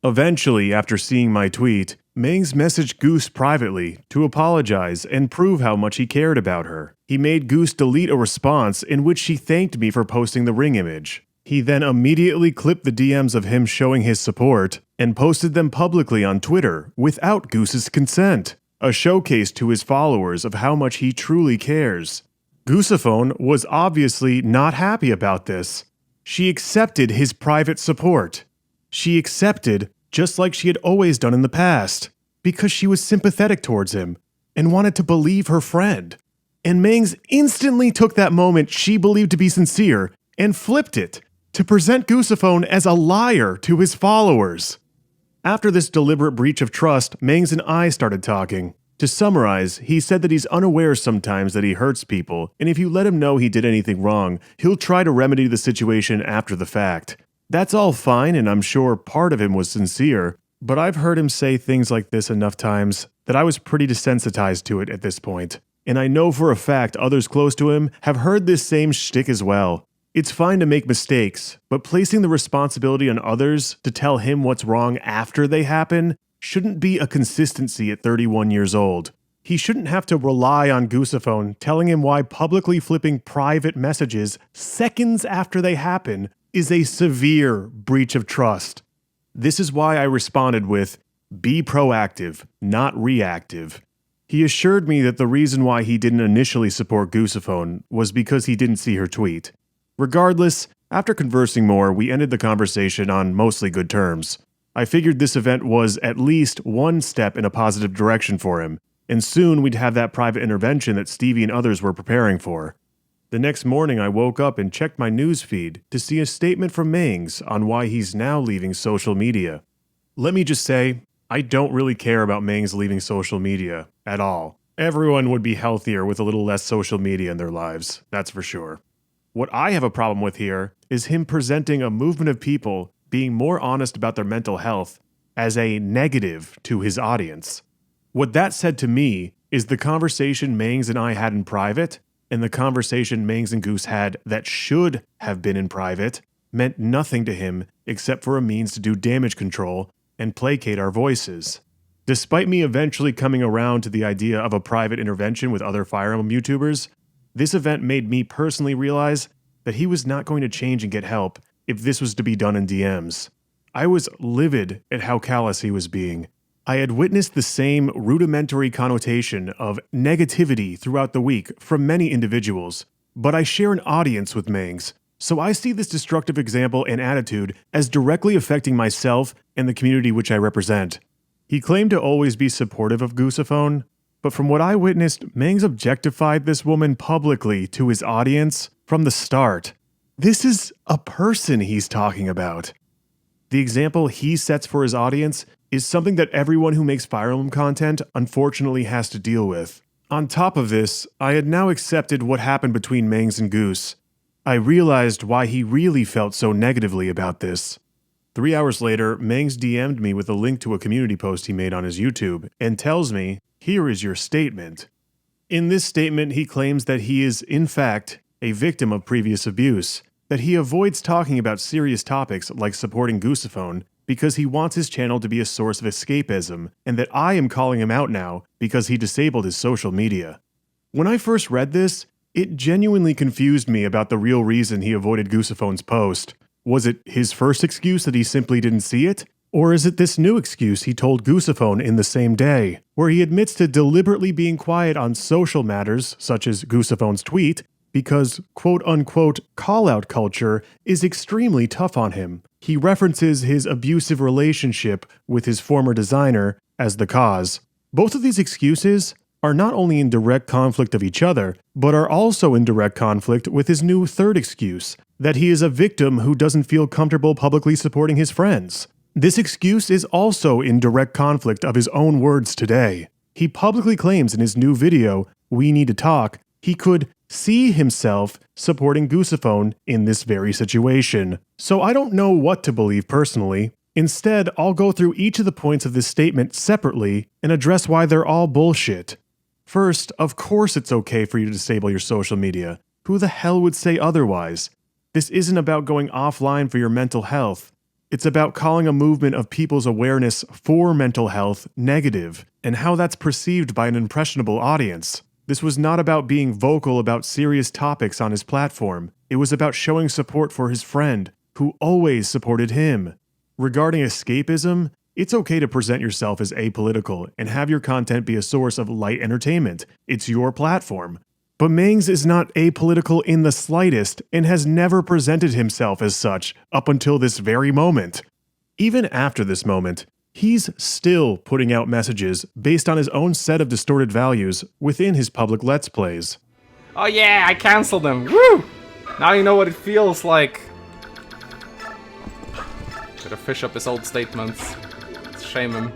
Eventually, after seeing my tweet, Mangs messaged Goose privately to apologize and prove how much he cared about her. He made Goose delete a response in which she thanked me for posting the ring image. He then immediately clipped the DMs of him showing his support and posted them publicly on Twitter without Goose's consent, a showcase to his followers of how much he truly cares. Goosephone was obviously not happy about this. She accepted his private support. She accepted, just like she had always done in the past, because she was sympathetic towards him and wanted to believe her friend. And Mangs instantly took that moment she believed to be sincere and flipped it to present Goosephone as a liar to his followers. After this deliberate breach of trust, Mangs and I started talking. To summarize, he said that he's unaware sometimes that he hurts people, and if you let him know he did anything wrong, he'll try to remedy the situation after the fact. That's all fine, and I'm sure part of him was sincere, but I've heard him say things like this enough times that I was pretty desensitized to it at this point. And I know for a fact others close to him have heard this same shtick as well. It's fine to make mistakes, but placing the responsibility on others to tell him what's wrong after they happen shouldn't be a consistency at 31 years old. He shouldn't have to rely on Goosephone telling him why publicly flipping private messages seconds after they happen is a severe breach of trust. This is why I responded with, "Be proactive, not reactive." He assured me that the reason why he didn't initially support Goosephone was because he didn't see her tweet. Regardless, after conversing more, we ended the conversation on mostly good terms. I figured this event was at least one step in a positive direction for him, and soon we'd have that private intervention that Stevie and others were preparing for. The next morning I woke up and checked my news feed to see a statement from Mangs on why he's now leaving social media. Let me just say, I don't really care about Mangs leaving social media at all. Everyone would be healthier with a little less social media in their lives, that's for sure. What I have a problem with here is him presenting a movement of people being more honest about their mental health as a negative to his audience. What that said to me is the conversation Mangs and I had in private and the conversation Mangs and Goose had that should have been in private meant nothing to him except for a means to do damage control and placate our voices. Despite me eventually coming around to the idea of a private intervention with other Fire Emblem YouTubers, this event made me personally realize that he was not going to change and get help if this was to be done in DMs. I was livid at how callous he was being. I had witnessed the same rudimentary connotation of negativity throughout the week from many individuals, but I share an audience with Mangs, so I see this destructive example and attitude as directly affecting myself and the community which I represent. He claimed to always be supportive of Goosephone, but from what I witnessed, Mangs objectified this woman publicly to his audience from the start. This is a person he's talking about. The example he sets for his audience is something that everyone who makes Fire Emblem content unfortunately has to deal with. On top of this, I had now accepted what happened between Mangs and Goose. I realized why he really felt so negatively about this. 3 hours later, Mangs DM'd me with a link to a community post he made on his YouTube and tells me, "Here is your statement." In this statement, he claims that he is, in fact, a victim of previous abuse, that he avoids talking about serious topics like supporting Goosephone because he wants his channel to be a source of escapism, and that I am calling him out now because he disabled his social media. When I first read this, it genuinely confused me about the real reason he avoided Goosephone's post. Was it his first excuse that he simply didn't see it? Or is it this new excuse he told Goosephone in the same day, where he admits to deliberately being quiet on social matters, such as Goosephone's tweet, because quote-unquote call-out culture is extremely tough on him. He references his abusive relationship with his former designer as the cause. Both of these excuses are not only in direct conflict of each other, but are also in direct conflict with his new third excuse, that he is a victim who doesn't feel comfortable publicly supporting his friends. This excuse is also in direct conflict of his own words today. He publicly claims in his new video, "We Need to Talk," he could see himself supporting Goosephone in this very situation. So I don't know what to believe personally. Instead, I'll go through each of the points of this statement separately and address why they're all bullshit. First, of course it's okay for you to disable your social media. Who the hell would say otherwise? This isn't about going offline for your mental health. It's about calling a movement of people's awareness for mental health negative, and how that's perceived by an impressionable audience. This was not about being vocal about serious topics on his platform. It was about showing support for his friend, who always supported him. Regarding escapism, it's okay to present yourself as apolitical and have your content be a source of light entertainment. It's your platform. But Mangs is not apolitical in the slightest and has never presented himself as such up until this very moment. Even after this moment, he's still putting out messages based on his own set of distorted values within his public Let's Plays. Oh yeah, I canceled them. Woo! Now you know what it feels like. Gotta fish up his old statements. Shame him.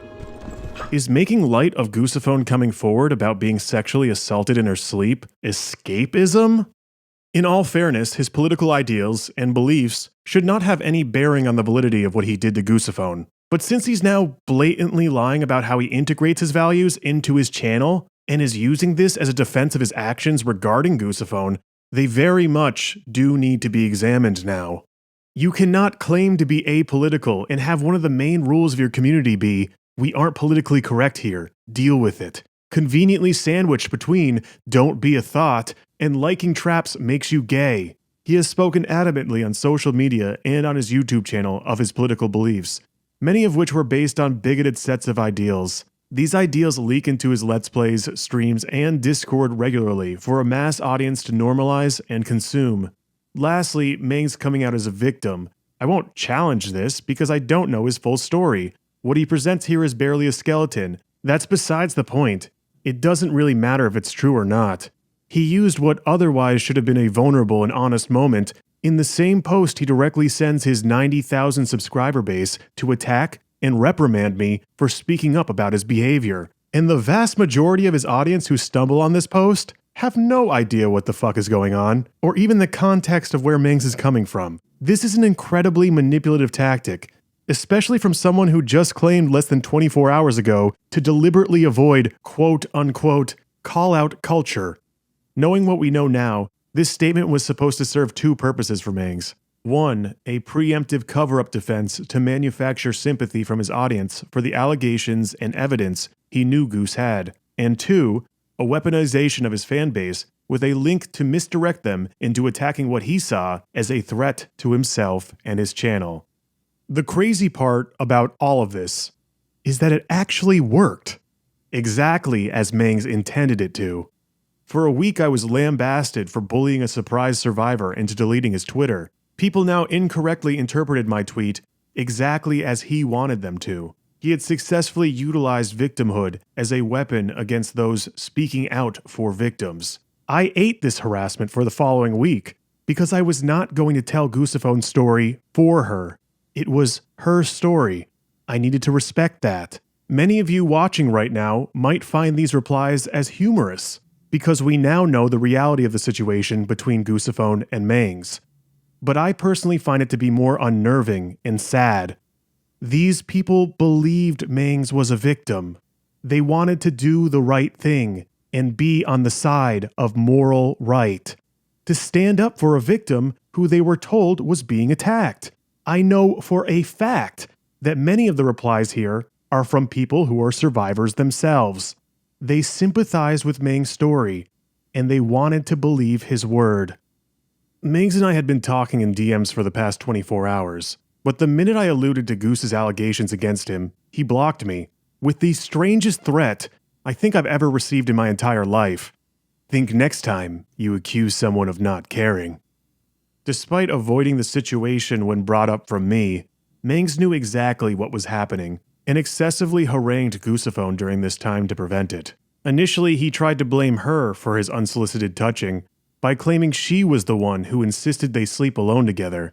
Is making light of Goosephone coming forward about being sexually assaulted in her sleep escapism? In all fairness, his political ideals and beliefs should not have any bearing on the validity of what he did to Goosephone. But since he's now blatantly lying about how he integrates his values into his channel and is using this as a defense of his actions regarding Goosephone, they very much do need to be examined now. You cannot claim to be apolitical and have one of the main rules of your community be, "We aren't politically correct here, deal with it." Conveniently sandwiched between "don't be a thought" and "liking traps makes you gay." He has spoken adamantly on social media and on his YouTube channel of his political beliefs, many of which were based on bigoted sets of ideals. These ideals leak into his Let's Plays, streams, and Discord regularly for a mass audience to normalize and consume. Lastly, Mangs coming out as a victim. I won't challenge this because I don't know his full story. What he presents here is barely a skeleton. That's besides the point. It doesn't really matter if it's true or not. He used what otherwise should have been a vulnerable and honest moment. In the same post, he directly sends his 90,000 subscriber base to attack and reprimand me for speaking up about his behavior. And the vast majority of his audience who stumble on this post have no idea what the fuck is going on, or even the context of where Mangs is coming from. This is an incredibly manipulative tactic, especially from someone who just claimed less than 24 hours ago to deliberately avoid quote-unquote call-out culture. Knowing what we know now, this statement was supposed to serve two purposes for Mangs. One, a preemptive cover-up defense to manufacture sympathy from his audience for the allegations and evidence he knew Goose had. And two, a weaponization of his fanbase with a link to misdirect them into attacking what he saw as a threat to himself and his channel. The crazy part about all of this is that it actually worked. Exactly as Mangs intended it to. For a week I was lambasted for bullying a surprise survivor into deleting his Twitter. People now incorrectly interpreted my tweet exactly as he wanted them to. He had successfully utilized victimhood as a weapon against those speaking out for victims. I ate this harassment for the following week because I was not going to tell Goosophone's story for her. It was her story. I needed to respect that. Many of you watching right now might find these replies as humorous because we now know the reality of the situation between Goosophone and Mangs. But I personally find it to be more unnerving and sad. These people believed Mangs was a victim. They wanted to do the right thing and be on the side of moral right. To stand up for a victim who they were told was being attacked. I know for a fact that many of the replies here are from people who are survivors themselves. They sympathized with Mangs' story, and they wanted to believe his word. Mangs and I had been talking in DMs for the past 24 hours, but the minute I alluded to Goose's allegations against him, he blocked me, with the strangest threat I think I've ever received in my entire life. Think next time you accuse someone of not caring. Despite avoiding the situation when brought up from me, Mangs knew exactly what was happening and excessively harangued Goosophone during this time to prevent it. Initially, he tried to blame her for his unsolicited touching by claiming she was the one who insisted they sleep alone together.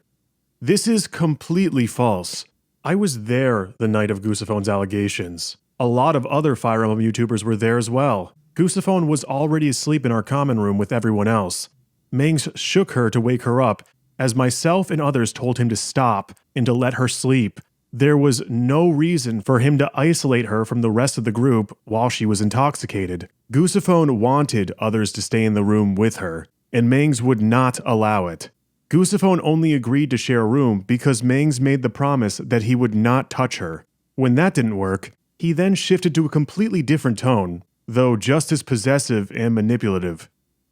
This is completely false. I was there the night of Goosophone's allegations. A lot of other Fire Emblem YouTubers were there as well. Goosophone was already asleep in our common room with everyone else. Mangs shook her to wake her up, as myself and others told him to stop and to let her sleep. There was no reason for him to isolate her from the rest of the group while she was intoxicated. Goosophone wanted others to stay in the room with her, and Mangs would not allow it. Goosophone only agreed to share a room because Mangs made the promise that he would not touch her. When that didn't work, he then shifted to a completely different tone, though just as possessive and manipulative.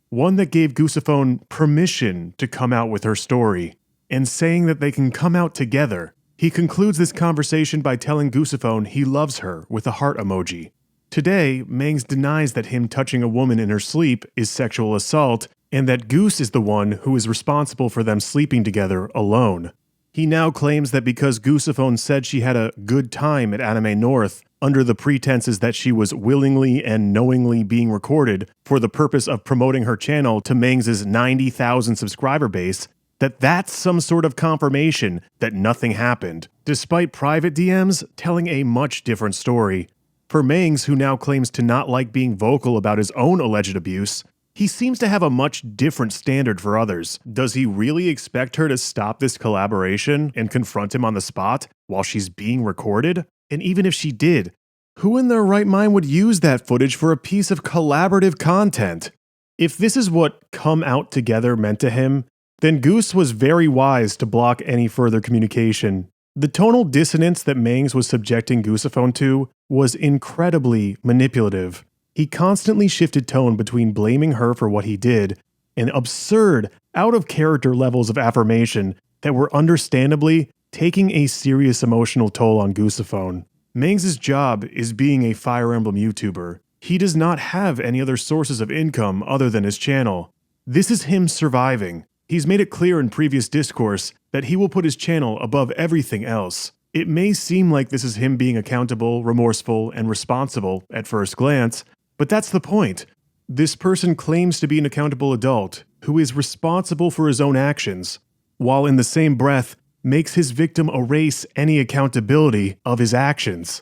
One that gave Goosophone permission to come out with her story, and saying that they can come out together. He concludes this conversation by telling Goosophone he loves her with a heart emoji. Today, Mangs denies that him touching a woman in her sleep is sexual assault, and that Goose is the one who is responsible for them sleeping together alone. He now claims that because Goosophone said she had a good time at Anime North, under the pretenses that she was willingly and knowingly being recorded for the purpose of promoting her channel to Mangs' 90,000 subscriber base, that's some sort of confirmation that nothing happened, despite private DMs telling a much different story. For Mangs, who now claims to not like being vocal about his own alleged abuse, he seems to have a much different standard for others. Does he really expect her to stop this collaboration and confront him on the spot while she's being recorded? And even if she did, who in their right mind would use that footage for a piece of collaborative content? If this is what come out together meant to him, then Goose was very wise to block any further communication. The tonal dissonance that Mangs was subjecting Goosophone to was incredibly manipulative. He constantly shifted tone between blaming her for what he did and absurd, out-of-character levels of affirmation that were understandably taking a serious emotional toll on Goosophone. Mangs' job is being a Fire Emblem YouTuber. He does not have any other sources of income other than his channel. This is him surviving. He's made it clear in previous discourse that he will put his channel above everything else. It may seem like this is him being accountable, remorseful, and responsible at first glance, but that's the point. This person claims to be an accountable adult who is responsible for his own actions, while in the same breath makes his victim erase any accountability of his actions.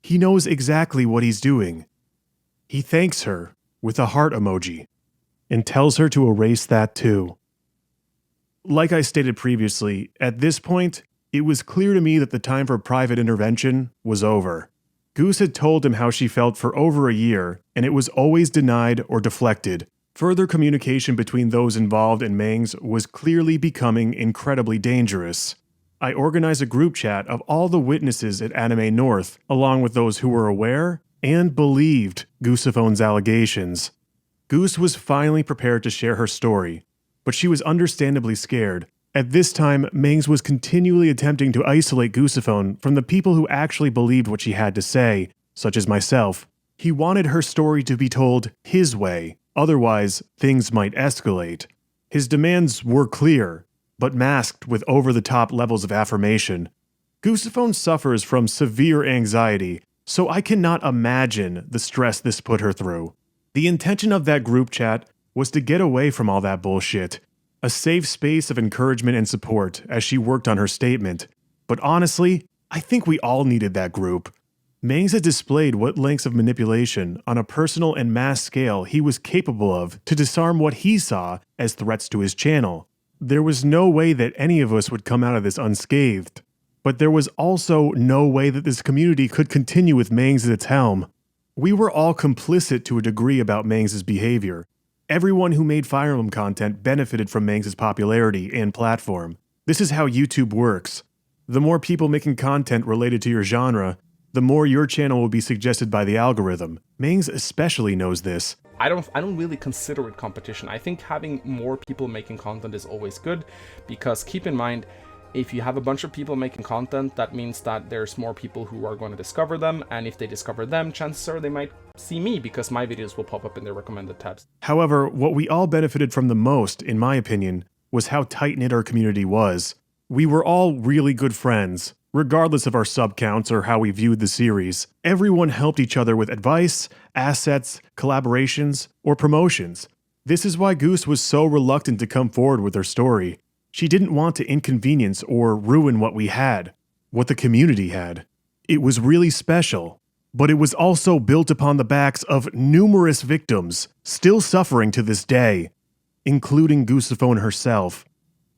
He knows exactly what he's doing. He thanks her with a heart emoji and tells her to erase that too. Like I stated previously, at this point, it was clear to me that the time for private intervention was over. Goose had told him how she felt for over a year, and it was always denied or deflected. Further communication between those involved in Mangs was clearly becoming incredibly dangerous. I organized a group chat of all the witnesses at Anime North, along with those who were aware and believed Goosophone's allegations. Goose was finally prepared to share her story, but she was understandably scared. At this time, Mangs was continually attempting to isolate Goosephone from the people who actually believed what she had to say, such as myself. He wanted her story to be told his way, otherwise things might escalate. His demands were clear, but masked with over-the-top levels of affirmation. Goosephone suffers from severe anxiety, so I cannot imagine the stress this put her through. The intention of that group chat was to get away from all that bullshit, a safe space of encouragement and support as she worked on her statement. But honestly, I think we all needed that group. Mangs had displayed what lengths of manipulation on a personal and mass scale he was capable of to disarm what he saw as threats to his channel. There was no way that any of us would come out of this unscathed. But there was also no way that this community could continue with Mangs at its helm. We were all complicit to a degree about Mangs' behavior. Everyone who made Fire Emblem content benefited from Mangs' popularity and platform. This is how YouTube works. The more people making content related to your genre, the more your channel will be suggested by the algorithm. Mangs especially knows this. I don't really consider it competition. I think having more people making content is always good, because keep in mind, if you have a bunch of people making content, that means that there's more people who are going to discover them, and if they discover them, chances are they might see me because my videos will pop up in their recommended tabs. However, what we all benefited from the most, in my opinion, was how tight-knit our community was. We were all really good friends, regardless of our sub counts or how we viewed the series. Everyone helped each other with advice, assets, collaborations, or promotions. This is why Goose was so reluctant to come forward with her story. She didn't want to inconvenience or ruin what we had, what the community had. It was really special, but it was also built upon the backs of numerous victims, still suffering to this day, including Goosephone herself.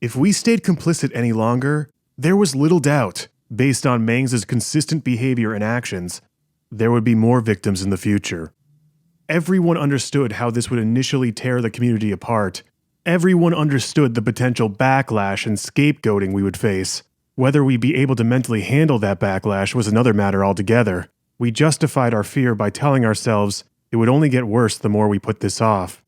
If we stayed complicit any longer, there was little doubt, based on Mangs' consistent behavior and actions, there would be more victims in the future. Everyone understood how this would initially tear the community apart. Everyone understood the potential backlash and scapegoating we would face. Whether we'd be able to mentally handle that backlash was another matter altogether. We justified our fear by telling ourselves it would only get worse the more we put this off.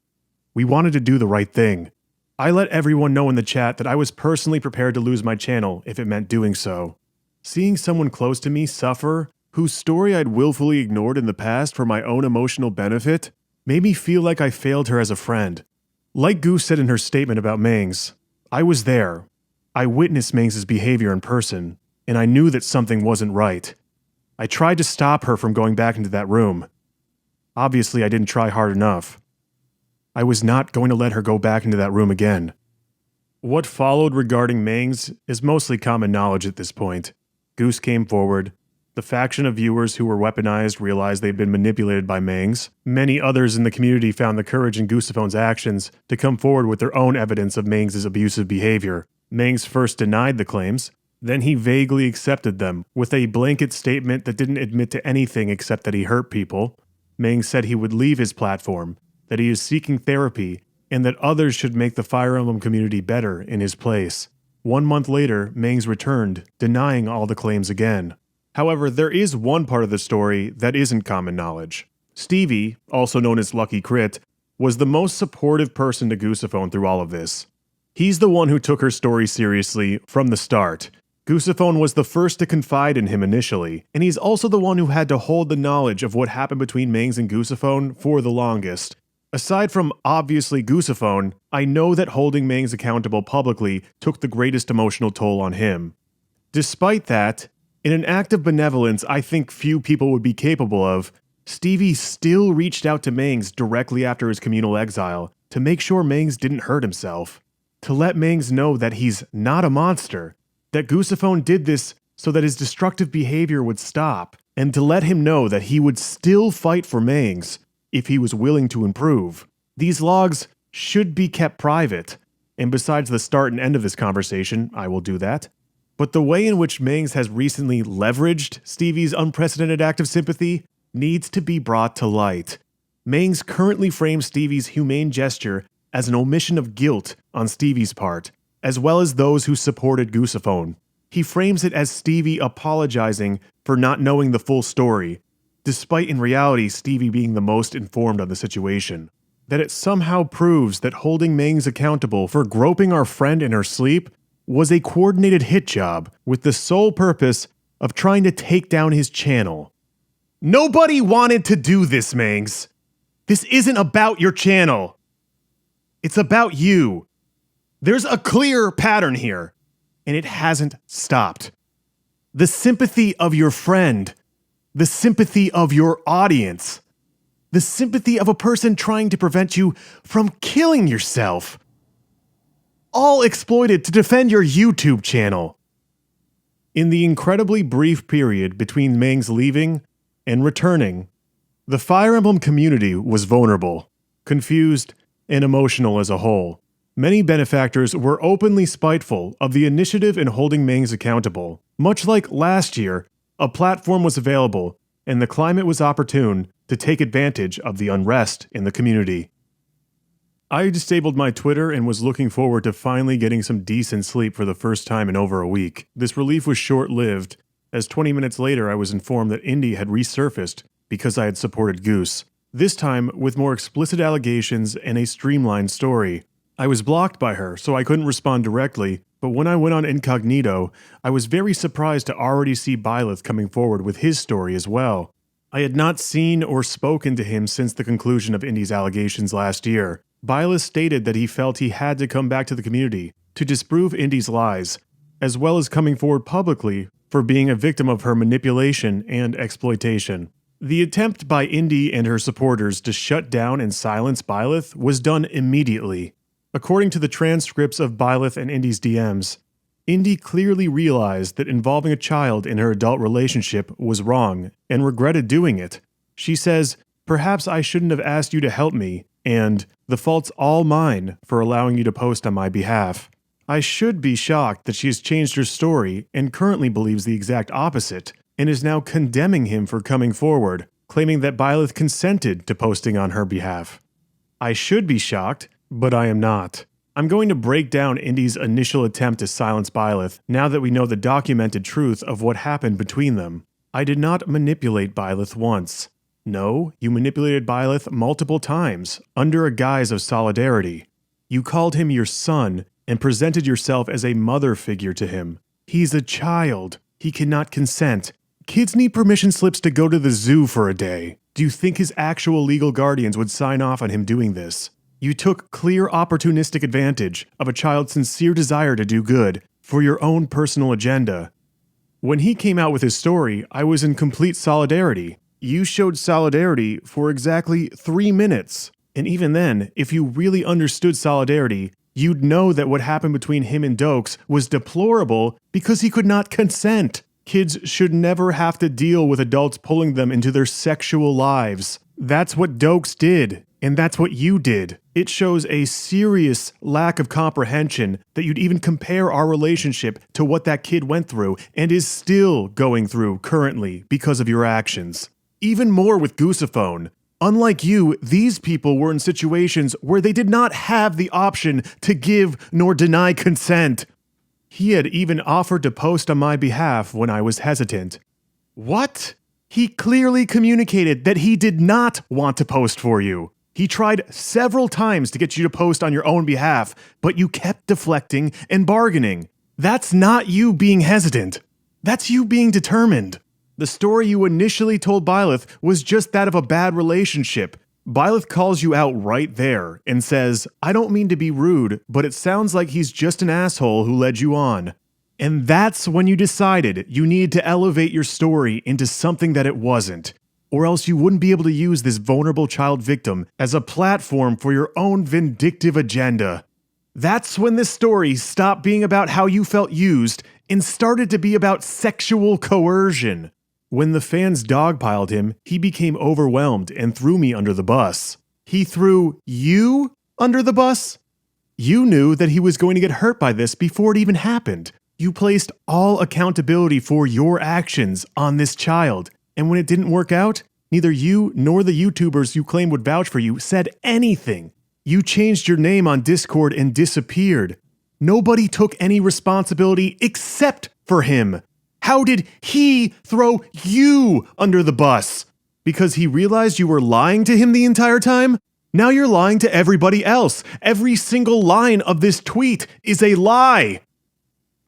We wanted to do the right thing. I let everyone know in the chat that I was personally prepared to lose my channel if it meant doing so. Seeing someone close to me suffer, whose story I'd willfully ignored in the past for my own emotional benefit, made me feel like I failed her as a friend. Like Goose said in her statement about Mangs, I was there. I witnessed Mangs' behavior in person, and I knew that something wasn't right. I tried to stop her from going back into that room. Obviously, I didn't try hard enough. I was not going to let her go back into that room again. What followed regarding Mangs is mostly common knowledge at this point. Goose came forward. The faction of viewers who were weaponized realized they'd been manipulated by Mangs. Many others in the community found the courage in Goosephone's actions to come forward with their own evidence of Mangs' abusive behavior. Mangs first denied the claims, then he vaguely accepted them, with a blanket statement that didn't admit to anything except that he hurt people. Mangs said he would leave his platform, that he is seeking therapy, and that others should make the Fire Emblem community better in his place. 1 month later, Mangs returned, denying all the claims again. However, there is one part of the story that isn't common knowledge. Stevie, also known as Lucky Crit, was the most supportive person to Goosephone through all of this. He's the one who took her story seriously from the start. Goosephone was the first to confide in him initially, and he's also the one who had to hold the knowledge of what happened between Mangs and Goosephone for the longest. Aside from obviously Goosephone, I know that holding Mangs accountable publicly took the greatest emotional toll on him. Despite that, in an act of benevolence I think few people would be capable of, Stevie still reached out to Mangs directly after his communal exile to make sure Mangs didn't hurt himself. To let Mangs know that he's not a monster, that Goosephone did this so that his destructive behavior would stop, and to let him know that he would still fight for Mangs if he was willing to improve. These logs should be kept private, and besides the start and end of this conversation, I will do that. But the way in which Mangs has recently leveraged Stevie's unprecedented act of sympathy needs to be brought to light. Mangs currently frames Stevie's humane gesture as an omission of guilt on Stevie's part, as well as those who supported Goosephone. He frames it as Stevie apologizing for not knowing the full story, despite in reality Stevie being the most informed on the situation. That it somehow proves that holding Mangs accountable for groping our friend in her sleep was a coordinated hit job with the sole purpose of trying to take down his channel. Nobody wanted to do this, Mangs. This isn't about your channel. It's about you. There's a clear pattern here, and it hasn't stopped. The sympathy of your friend, the sympathy of your audience, the sympathy of a person trying to prevent you from killing yourself, all exploited to defend your YouTube channel. In the incredibly brief period between Mangs leaving and returning, the Fire Emblem community was vulnerable, confused, and emotional as a whole. Many benefactors were openly spiteful of the initiative in holding Mangs accountable. Much like last year, a platform was available, and the climate was opportune to take advantage of the unrest in the community. I disabled my Twitter and was looking forward to finally getting some decent sleep for the first time in over a week. This relief was short-lived, as 20 minutes later I was informed that Indy had resurfaced because I had supported Goose. This time with more explicit allegations and a streamlined story. I was blocked by her, so I couldn't respond directly, but when I went on incognito, I was very surprised to already see Byleth coming forward with his story as well. I had not seen or spoken to him since the conclusion of Indy's allegations last year. Byleth stated that he felt he had to come back to the community to disprove Indy's lies, as well as coming forward publicly for being a victim of her manipulation and exploitation. The attempt by Indy and her supporters to shut down and silence Byleth was done immediately. According to the transcripts of Byleth and Indy's DMs, Indy clearly realized that involving a child in her adult relationship was wrong and regretted doing it. She says, "Perhaps I shouldn't have asked you to help me," and "The fault's all mine for allowing you to post on my behalf." I should be shocked that she has changed her story and currently believes the exact opposite, and is now condemning him for coming forward, claiming that Byleth consented to posting on her behalf. I should be shocked, but I am not. I'm going to break down Indy's initial attempt to silence Byleth now that we know the documented truth of what happened between them. I did not manipulate Byleth once. No, you manipulated Byleth multiple times, under a guise of solidarity. You called him your son and presented yourself as a mother figure to him. He's a child. He cannot consent. Kids need permission slips to go to the zoo for a day. Do you think his actual legal guardians would sign off on him doing this? You took clear opportunistic advantage of a child's sincere desire to do good for your own personal agenda. When he came out with his story, I was in complete solidarity. You showed solidarity for exactly 3 minutes. And even then, if you really understood solidarity, you'd know that what happened between him and Dokes was deplorable because he could not consent. Kids should never have to deal with adults pulling them into their sexual lives. That's what Dokes did, and that's what you did. It shows a serious lack of comprehension that you'd even compare our relationship to what that kid went through and is still going through currently because of your actions. Even more with Goosephone. Unlike you, these people were in situations where they did not have the option to give nor deny consent. He had even offered to post on my behalf when I was hesitant. What? He clearly communicated that he did not want to post for you. He tried several times to get you to post on your own behalf, but you kept deflecting and bargaining. That's not you being hesitant. That's you being determined. The story you initially told Byleth was just that of a bad relationship. Byleth calls you out right there and says, "I don't mean to be rude, but it sounds like he's just an asshole who led you on." And that's when you decided you needed to elevate your story into something that it wasn't, or else you wouldn't be able to use this vulnerable child victim as a platform for your own vindictive agenda. That's when this story stopped being about how you felt used and started to be about sexual coercion. When the fans dogpiled him, he became overwhelmed and threw me under the bus. He threw you under the bus? You knew that he was going to get hurt by this before it even happened. You placed all accountability for your actions on this child, and when it didn't work out, neither you nor the YouTubers you claimed would vouch for you said anything. You changed your name on Discord and disappeared. Nobody took any responsibility except for him. How did he throw you under the bus? Because he realized you were lying to him the entire time? Now you're lying to everybody else. Every single line of this tweet is a lie.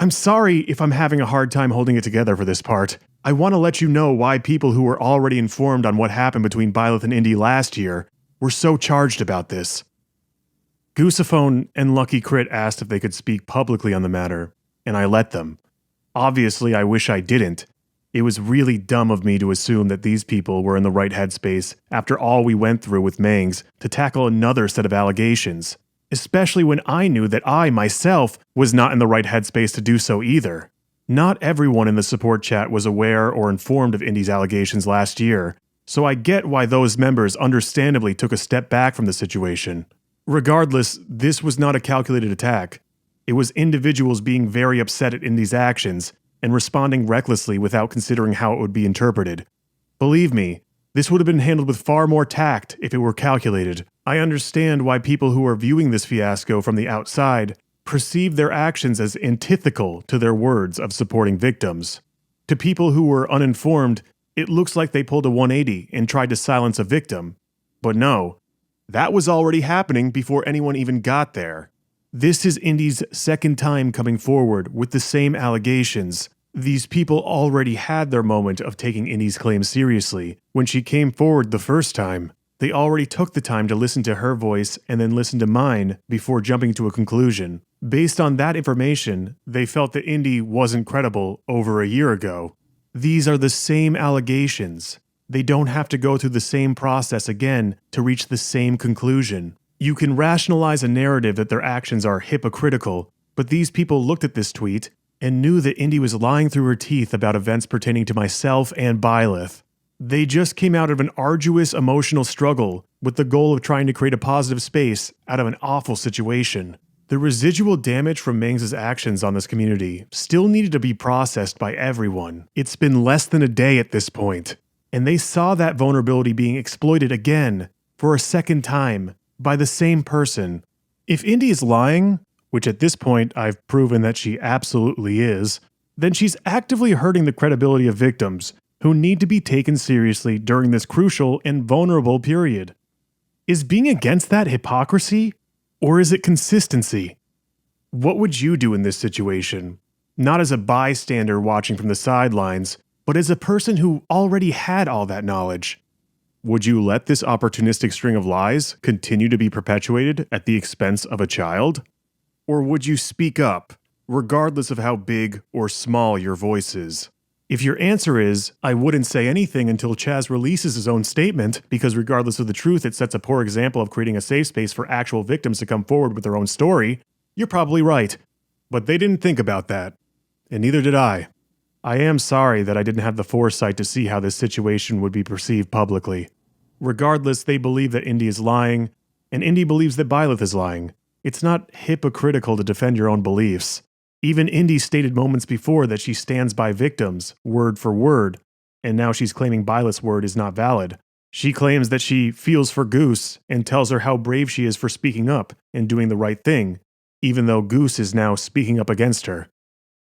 I'm sorry if I'm having a hard time holding it together for this part. I want to let you know why people who were already informed on what happened between Byleth and Indy last year were so charged about this. Goosephone and Lucky Crit asked if they could speak publicly on the matter, and I let them. Obviously, I wish I didn't. It was really dumb of me to assume that these people were in the right headspace after all we went through with Mangs to tackle another set of allegations, especially when I knew that I, myself, was not in the right headspace to do so either. Not everyone in the support chat was aware or informed of Indy's allegations last year, so I get why those members understandably took a step back from the situation. Regardless, this was not a calculated attack. It was individuals being very upset at Indy's actions and responding recklessly without considering how it would be interpreted. Believe me, this would have been handled with far more tact if it were calculated. I understand why people who are viewing this fiasco from the outside perceive their actions as antithetical to their words of supporting victims. To people who were uninformed, it looks like they pulled a 180 and tried to silence a victim. But no, that was already happening before anyone even got there. This is Indy's second time coming forward with the same allegations. These people already had their moment of taking Indy's claims seriously. When she came forward the first time, they already took the time to listen to her voice and then listen to mine before jumping to a conclusion. Based on that information, they felt that Indy wasn't credible over a year ago. These are the same allegations. They don't have to go through the same process again to reach the same conclusion. You can rationalize a narrative that their actions are hypocritical, but these people looked at this tweet and knew that Indy was lying through her teeth about events pertaining to myself and Byleth. They just came out of an arduous emotional struggle with the goal of trying to create a positive space out of an awful situation. The residual damage from Mangs' actions on this community still needed to be processed by everyone. It's been less than a day at this point, and they saw that vulnerability being exploited again, for a second time, by the same person. If Indy is lying, which at this point I've proven that she absolutely is, then she's actively hurting the credibility of victims who need to be taken seriously during this crucial and vulnerable period. Is being against that hypocrisy? Or is it consistency? What would you do in this situation? Not as a bystander watching from the sidelines, but as a person who already had all that knowledge. Would you let this opportunistic string of lies continue to be perpetuated at the expense of a child? Or would you speak up, regardless of how big or small your voice is? If your answer is, I wouldn't say anything until Chaz releases his own statement, because regardless of the truth, it sets a poor example of creating a safe space for actual victims to come forward with their own story, you're probably right. But they didn't think about that. And neither did I. I am sorry that I didn't have the foresight to see how this situation would be perceived publicly. Regardless, they believe that Indy is lying, and Indy believes that Byleth is lying. It's not hypocritical to defend your own beliefs. Even Indy stated moments before that she stands by victims, word for word, and now she's claiming Byleth's word is not valid. She claims that she feels for Goose and tells her how brave she is for speaking up and doing the right thing, even though Goose is now speaking up against her.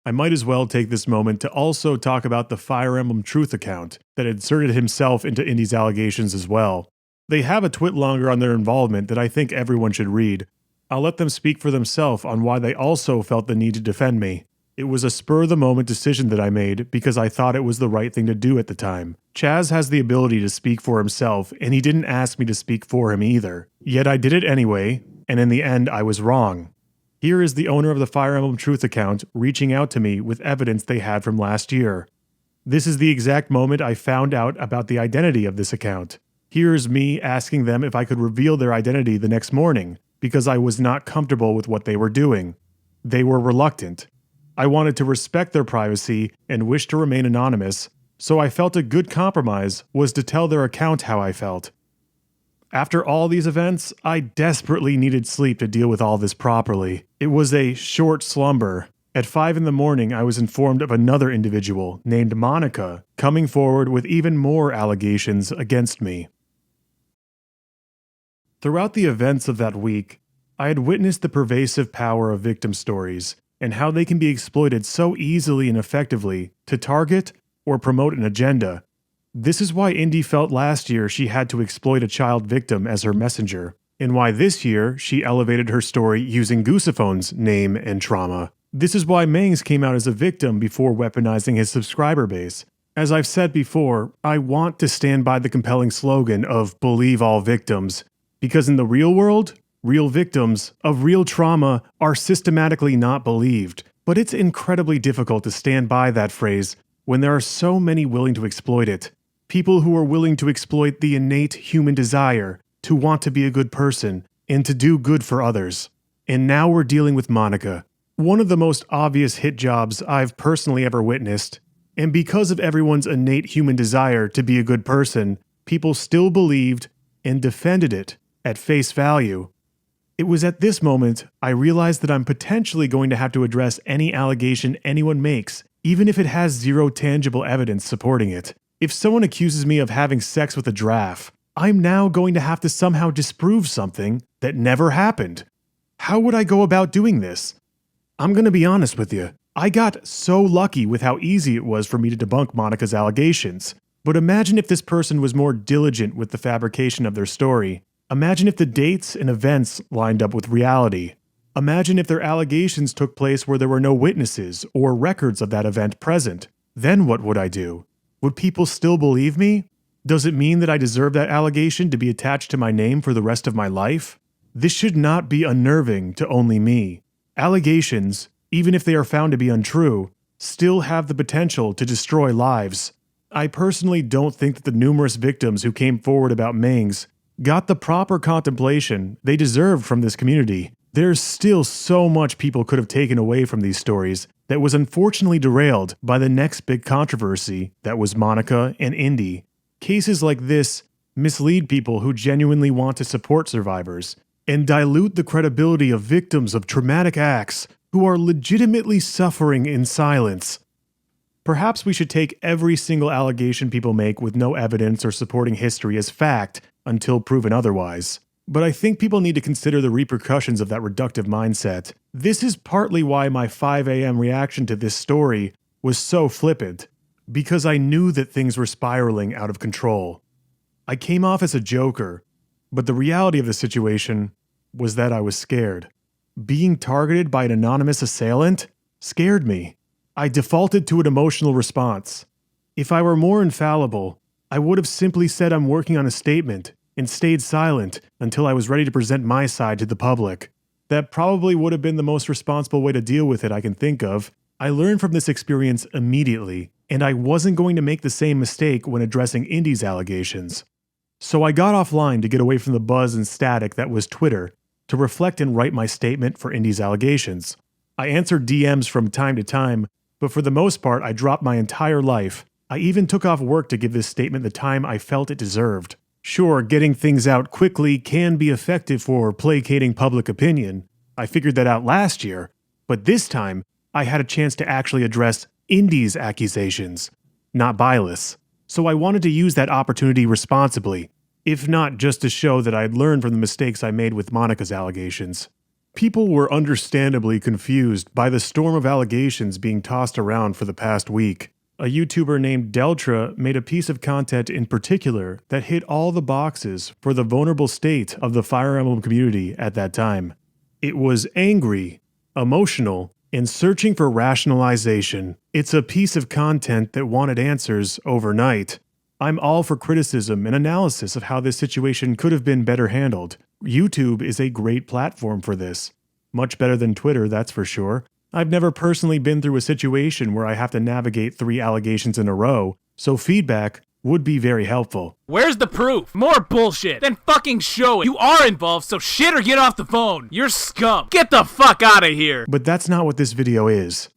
I might as well take this moment to also talk about the Fire Emblem Truth account that inserted himself into Indy's allegations as well. They have a twit longer on their involvement that I think everyone should read. I'll let them speak for themselves on why they also felt the need to defend me. It was a spur-of-the-moment decision that I made because I thought it was the right thing to do at the time. Chaz has the ability to speak for himself, and he didn't ask me to speak for him either. Yet I did it anyway, and in the end I was wrong. Here is the owner of the Fire Emblem Truth account reaching out to me with evidence they had from last year. This is the exact moment I found out about the identity of this account. Here's me asking them if I could reveal their identity the next morning, because I was not comfortable with what they were doing. They were reluctant. I wanted to respect their privacy and wished to remain anonymous, so I felt a good compromise was to tell their account how I felt. After all these events, I desperately needed sleep to deal with all this properly. It was a short slumber. At 5 a.m, I was informed of another individual named Monica coming forward with even more allegations against me. Throughout the events of that week, I had witnessed the pervasive power of victim stories and how they can be exploited so easily and effectively to target or promote an agenda. This is why Indy felt last year she had to exploit a child victim as her messenger, and why this year she elevated her story using Goosephone's name and trauma. This is why Mangs came out as a victim before weaponizing his subscriber base. As I've said before, I want to stand by the compelling slogan of believe all victims, because in the real world, real victims of real trauma are systematically not believed. But it's incredibly difficult to stand by that phrase when there are so many willing to exploit it. People who are willing to exploit the innate human desire to want to be a good person and to do good for others. And now we're dealing with Monica, one of the most obvious hit jobs I've personally ever witnessed. And because of everyone's innate human desire to be a good person, people still believed and defended it at face value. It was at this moment I realized that I'm potentially going to have to address any allegation anyone makes, even if it has zero tangible evidence supporting it. If someone accuses me of having sex with a giraffe, I'm now going to have to somehow disprove something that never happened. How would I go about doing this? I'm going to be honest with you. I got so lucky with how easy it was for me to debunk Monica's allegations. But imagine if this person was more diligent with the fabrication of their story. Imagine if the dates and events lined up with reality. Imagine if their allegations took place where there were no witnesses or records of that event present. Then what would I do? Would people still believe me? Does it mean that I deserve that allegation to be attached to my name for the rest of my life? This should not be unnerving to only me. Allegations, even if they are found to be untrue, still have the potential to destroy lives. I personally don't think that the numerous victims who came forward about Mangs got the proper contemplation they deserved from this community. There's still so much people could have taken away from these stories that was unfortunately derailed by the next big controversy that was Monica and Indy. Cases like this mislead people who genuinely want to support survivors and dilute the credibility of victims of traumatic acts who are legitimately suffering in silence. Perhaps we should take every single allegation people make with no evidence or supporting history as fact until proven otherwise. But I think people need to consider the repercussions of that reductive mindset. This is partly why my 5 a.m. reaction to this story was so flippant, because I knew that things were spiraling out of control. I came off as a joker, but the reality of the situation was that I was scared. Being targeted by an anonymous assailant scared me. I defaulted to an emotional response. If I were more infallible, I would have simply said I'm working on a statement and stayed silent until I was ready to present my side to the public. That probably would have been the most responsible way to deal with it I can think of. I learned from this experience immediately, and I wasn't going to make the same mistake when addressing Indy's allegations. So I got offline to get away from the buzz and static that was Twitter to reflect and write my statement for Indy's allegations. I answered DMs from time to time, but for the most part I dropped my entire life. I even took off work to give this statement the time I felt it deserved. Sure, getting things out quickly can be effective for placating public opinion. I figured that out last year, but this time I had a chance to actually address Indy's accusations, not Bylis. So I wanted to use that opportunity responsibly, if not just to show that I'd learned from the mistakes I made with Monica's allegations. People were understandably confused by the storm of allegations being tossed around for the past week. A YouTuber named Deltra made a piece of content in particular that hit all the boxes for the vulnerable state of the Fire Emblem community at that time. It was angry, emotional, and searching for rationalization. It's a piece of content that wanted answers overnight. I'm all for criticism and analysis of how this situation could have been better handled. YouTube is a great platform for this. Much better than Twitter, that's for sure. I've never personally been through a situation where I have to navigate 3 allegations in a row, so feedback would be very helpful. Where's the proof? More bullshit. Then fucking show it. You are involved, so shit or get off the phone. You're scum. Get the fuck out of here. But that's not what this video is.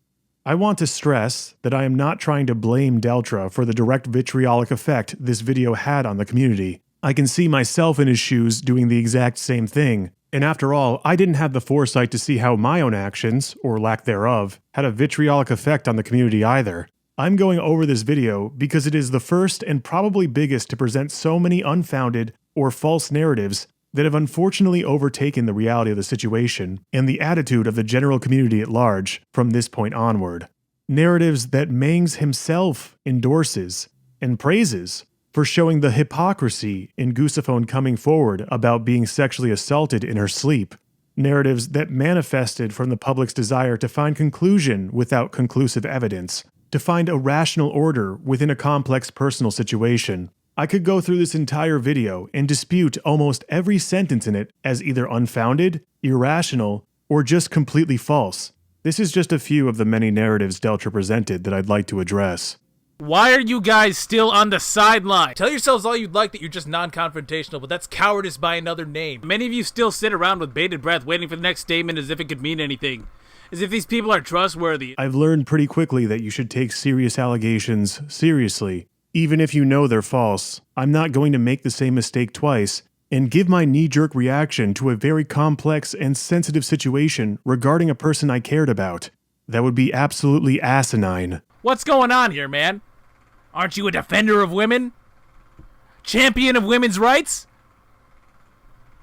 I want to stress that I am not trying to blame Deltra for the direct vitriolic effect this video had on the community. I can see myself in his shoes doing the exact same thing. And after all, I didn't have the foresight to see how my own actions, or lack thereof, had a vitriolic effect on the community either. I'm going over this video because it is the first and probably biggest to present so many unfounded or false narratives that have unfortunately overtaken the reality of the situation and the attitude of the general community at large from this point onward. Narratives that Mangs himself endorses and praises for showing the hypocrisy in Goosephone coming forward about being sexually assaulted in her sleep. narratives that manifested from the public's desire to find conclusion without conclusive evidence, to find a rational order within a complex personal situation. I could go through this entire video and dispute almost every sentence in it as either unfounded, irrational, or just completely false. This is just a few of the many narratives Deltra presented that I'd like to address. Why are you guys still on the sideline? Tell yourselves all you'd like that you're just non-confrontational, but that's cowardice by another name. Many of you still sit around with bated breath waiting for the next statement as if it could mean anything. As if these people are trustworthy. I've learned pretty quickly that you should take serious allegations seriously. Even if you know they're false, I'm not going to make the same mistake twice and give my knee-jerk reaction to a very complex and sensitive situation regarding a person I cared about. That would be absolutely asinine. What's going on here, man? Aren't you a defender of women? Champion of women's rights?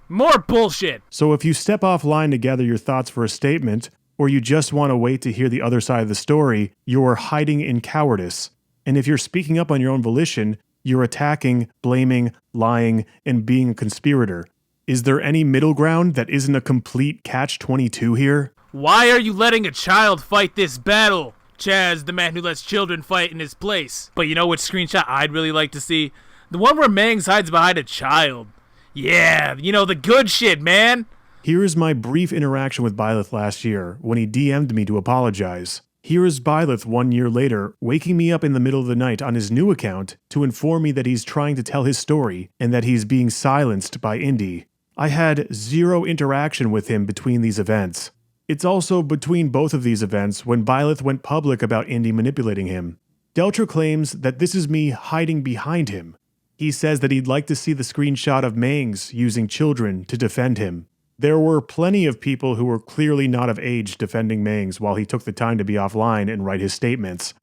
More bullshit. So if you step offline to gather your thoughts for a statement, or you just want to wait to hear the other side of the story, you're hiding in cowardice. And if you're speaking up on your own volition, you're attacking, blaming, lying, and being a conspirator. Is there any middle ground that isn't a complete catch-22 here? Why are you letting a child fight this battle? Chaz, the man who lets children fight in his place. But you know which screenshot I'd really like to see? The one where Mangs hides behind a child. Yeah, you know, the good shit, man. Here is my brief interaction with Byleth last year, when he DM'd me to apologize. Here is Byleth 1 year later, waking me up in the middle of the night on his new account to inform me that he's trying to tell his story and that he's being silenced by Indy. I had zero interaction with him between these events. It's also between both of these events when Byleth went public about Indy manipulating him. Deltra claims that this is me hiding behind him. He says that he'd like to see the screenshot of Mangs using children to defend him. There were plenty of people who were clearly not of age defending Mangs while he took the time to be offline and write his statements.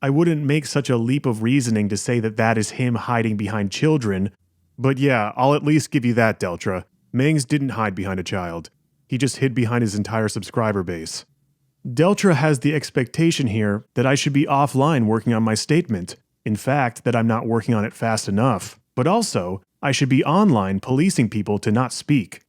I wouldn't make such a leap of reasoning to say that that is him hiding behind children, but yeah, I'll at least give you that, Deltra. Mangs didn't hide behind a child. He just hid behind his entire subscriber base. Deltra has the expectation here that I should be offline working on my statement. In fact, that I'm not working on it fast enough. But also, I should be online policing people to not speak.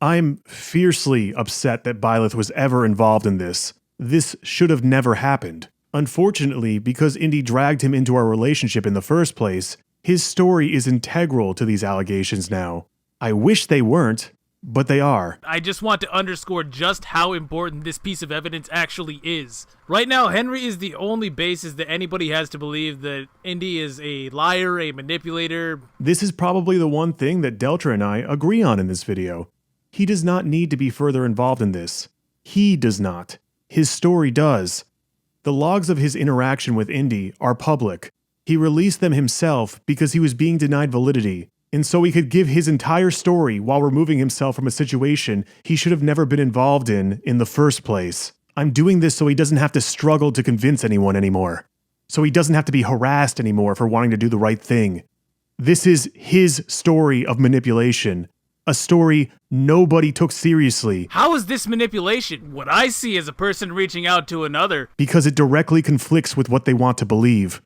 I'm fiercely upset that Byleth was ever involved in this. This should have never happened. Unfortunately, because Indy dragged him into our relationship in the first place, his story is integral to these allegations now. I wish they weren't, but they are. I just want to underscore just how important this piece of evidence actually is. Right now, Henry is the only basis that anybody has to believe that Indy is a liar, a manipulator. This is probably the one thing that Deltra and I agree on in this video. He does not need to be further involved in this. He does not. His story does. The logs of his interaction with Indy are public. He released them himself because he was being denied validity, and so he could give his entire story while removing himself from a situation he should have never been involved in the first place. I'm doing this so he doesn't have to struggle to convince anyone anymore. So he doesn't have to be harassed anymore for wanting to do the right thing. This is his story of manipulation. A story nobody took seriously. How is this manipulation? What I see is a person reaching out to another. Because it directly conflicts with what they want to believe.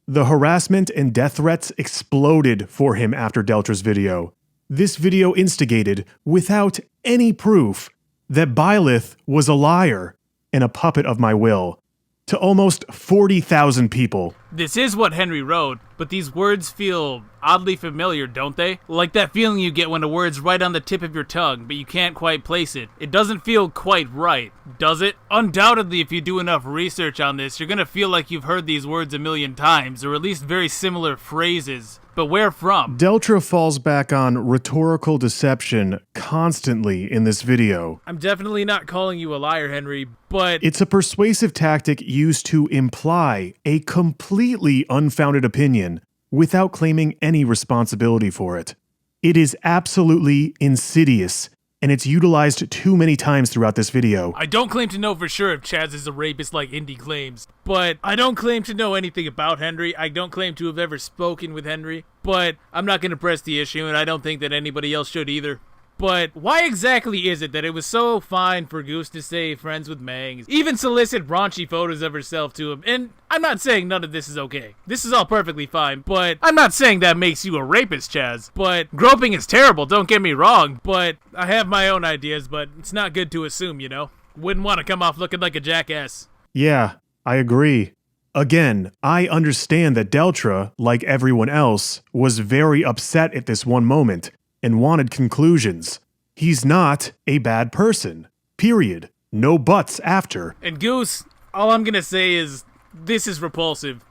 The harassment and death threats exploded for him after Deltra's video. This video instigated, without any proof, that Byleth was a liar and a puppet of my will, to almost 40,000 people. This is what Henry wrote, but these words feel oddly familiar, don't they? Like that feeling you get when a word's right on the tip of your tongue, but you can't quite place it. It doesn't feel quite right, does it? Undoubtedly, if you do enough research on this, you're gonna feel like you've heard these words a million times, or at least very similar phrases. But where from? Deltra falls back on rhetorical deception constantly in this video. I'm definitely not calling you a liar, Henry, but it's a persuasive tactic used to imply a completely unfounded opinion without claiming any responsibility for it. It is absolutely insidious, and it's utilized too many times throughout this video. I don't claim to know for sure if Chaz is a rapist like Indy claims, but I don't claim to know anything about Henry. I don't claim to have ever spoken with Henry, but I'm not going to press the issue, and I don't think that anybody else should either. But why exactly is it that it was so fine for Goose to say friends with Mangs, even solicit raunchy photos of herself to him? And I'm not saying none of this is okay. This is all perfectly fine, but I'm not saying that makes you a rapist, Chaz. But groping is terrible, don't get me wrong, but I have my own ideas, but it's not good to assume, you know? Wouldn't want to come off looking like a jackass. Yeah, I agree. Again, I understand that Deltra, like everyone else, was very upset at this one moment and wanted conclusions. He's not a bad person. Period. No buts after. And Goose, all I'm gonna say is, this is repulsive.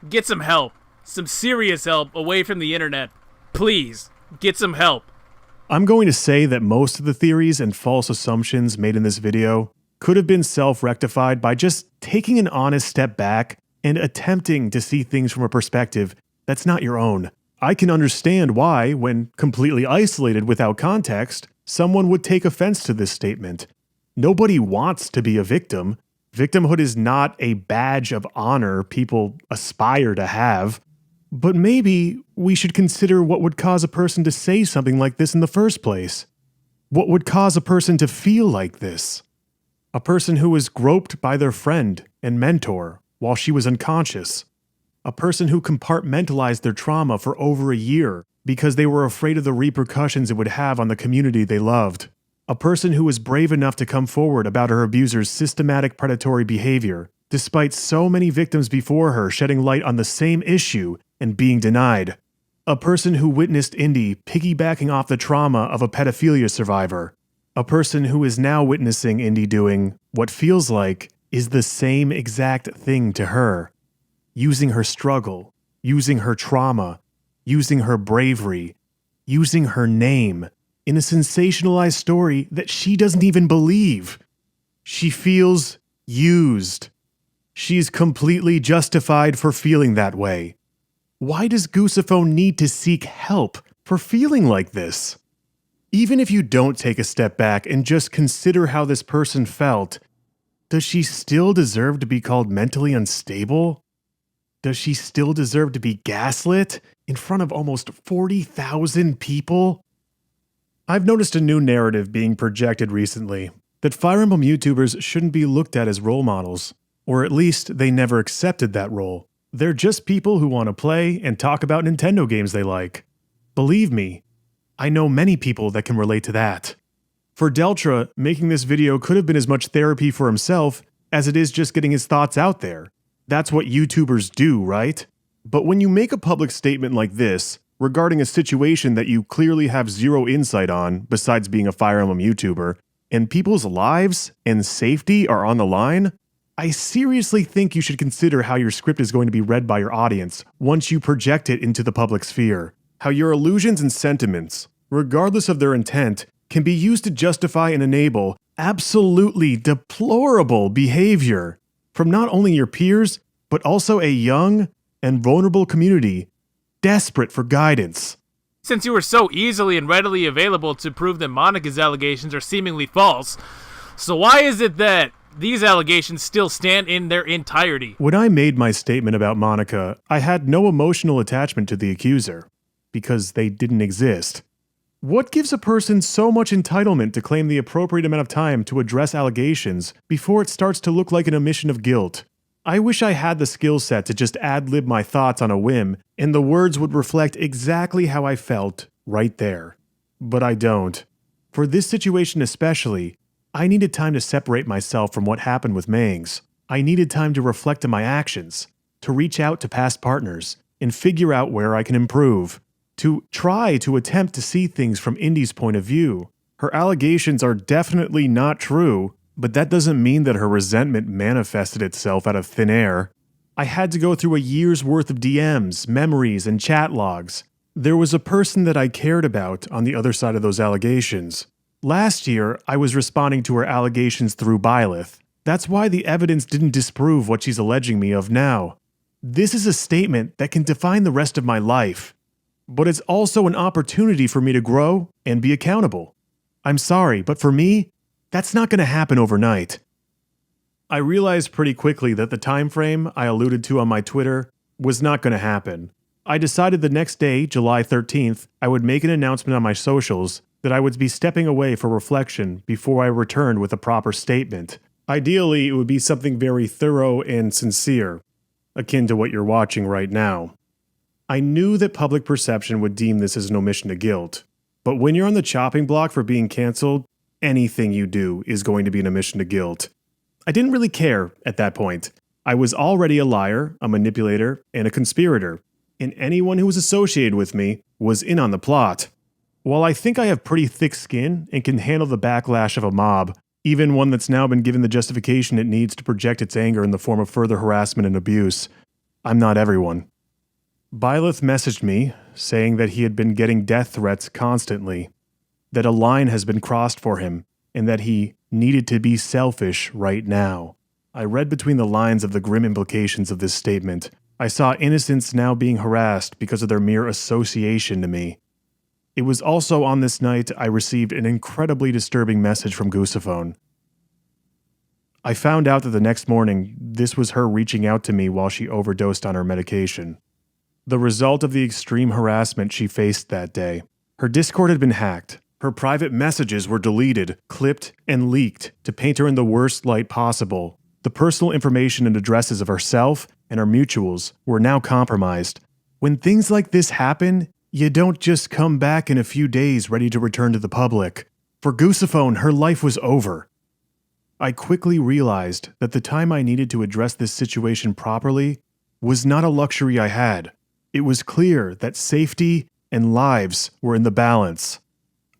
Get some help. Some serious help away from the internet. Please, get some help. I'm going to say that most of the theories and false assumptions made in this video could have been self-rectified by just taking an honest step back and attempting to see things from a perspective that's not your own. I can understand why, when completely isolated without context, someone would take offense to this statement. Nobody wants to be a victim. Victimhood is not a badge of honor people aspire to have. But maybe we should consider what would cause a person to say something like this in the first place. What would cause a person to feel like this? A person who was groped by their friend and mentor while she was unconscious. A person who compartmentalized their trauma for over a year because they were afraid of the repercussions it would have on the community they loved. A person who was brave enough to come forward about her abuser's systematic predatory behavior, despite so many victims before her shedding light on the same issue and being denied. A person who witnessed Indy piggybacking off the trauma of a pedophilia survivor. A person who is now witnessing Indy doing what feels like is the same exact thing to her. Using her struggle, using her trauma, using her bravery, using her name in a sensationalized story that she doesn't even believe. She feels used. She's completely justified for feeling that way. Why does Goosephone need to seek help for feeling like this? Even if you don't take a step back and just consider how this person felt, does she still deserve to be called mentally unstable? Does she still deserve to be gaslit in front of almost 40,000 people? I've noticed a new narrative being projected recently, that Fire Emblem YouTubers shouldn't be looked at as role models, or at least they never accepted that role. They're just people who want to play and talk about Nintendo games they like. Believe me, I know many people that can relate to that. For Deltra, making this video could have been as much therapy for himself as it is just getting his thoughts out there. That's what YouTubers do, right? But when you make a public statement like this, regarding a situation that you clearly have zero insight on besides being a Fire Emblem YouTuber, and people's lives and safety are on the line, I seriously think you should consider how your script is going to be read by your audience once you project it into the public sphere. How your illusions and sentiments, regardless of their intent, can be used to justify and enable absolutely deplorable behavior from not only your peers, but also a young and vulnerable community desperate for guidance. Since you were so easily and readily available to prove that Monica's allegations are seemingly false, so why is it that these allegations still stand in their entirety? When I made my statement about Monica, I had no emotional attachment to the accuser, because they didn't exist. What gives a person so much entitlement to claim the appropriate amount of time to address allegations before it starts to look like an admission of guilt? I wish I had the skill set to just ad-lib my thoughts on a whim, and the words would reflect exactly how I felt right there. But I don't. For this situation especially, I needed time to separate myself from what happened with Mangs. I needed time to reflect on my actions, to reach out to past partners, and figure out where I can improve. To try to attempt to see things from Indy's point of view. Her allegations are definitely not true, but that doesn't mean that her resentment manifested itself out of thin air. I had to go through a year's worth of DMs, memories, and chat logs. There was a person that I cared about on the other side of those allegations. Last year, I was responding to her allegations through Byleth. That's why the evidence didn't disprove what she's alleging me of now. This is a statement that can define the rest of my life. But it's also an opportunity for me to grow and be accountable. I'm sorry, but for me, that's not going to happen overnight. I realized pretty quickly that the time frame I alluded to on my Twitter was not going to happen. I decided the next day, July 13th, I would make an announcement on my socials that I would be stepping away for reflection before I returned with a proper statement. Ideally, it would be something very thorough and sincere, akin to what you're watching right now. I knew that public perception would deem this as an omission to guilt, but when you're on the chopping block for being canceled, anything you do is going to be an omission to guilt. I didn't really care at that point. I was already a liar, a manipulator, and a conspirator, and anyone who was associated with me was in on the plot. While I think I have pretty thick skin and can handle the backlash of a mob, even one that's now been given the justification it needs to project its anger in the form of further harassment and abuse, I'm not everyone. Byleth messaged me, saying that he had been getting death threats constantly, that a line has been crossed for him, and that he needed to be selfish right now. I read between the lines of the grim implications of this statement. I saw innocents now being harassed because of their mere association to me. It was also on this night I received an incredibly disturbing message from Goosephone. I found out that the next morning, this was her reaching out to me while she overdosed on her medication. The result of the extreme harassment she faced that day. Her Discord had been hacked. Her private messages were deleted, clipped, and leaked to paint her in the worst light possible. The personal information and addresses of herself and her mutuals were now compromised. When things like this happen, you don't just come back in a few days ready to return to the public. For Goosephone, her life was over. I quickly realized that the time I needed to address this situation properly was not a luxury I had. It was clear that safety and lives were in the balance.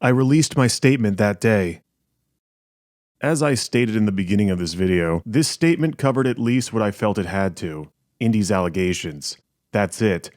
I released my statement that day. As I stated in the beginning of this video, this statement covered at least what I felt it had to. Indy's allegations. That's it.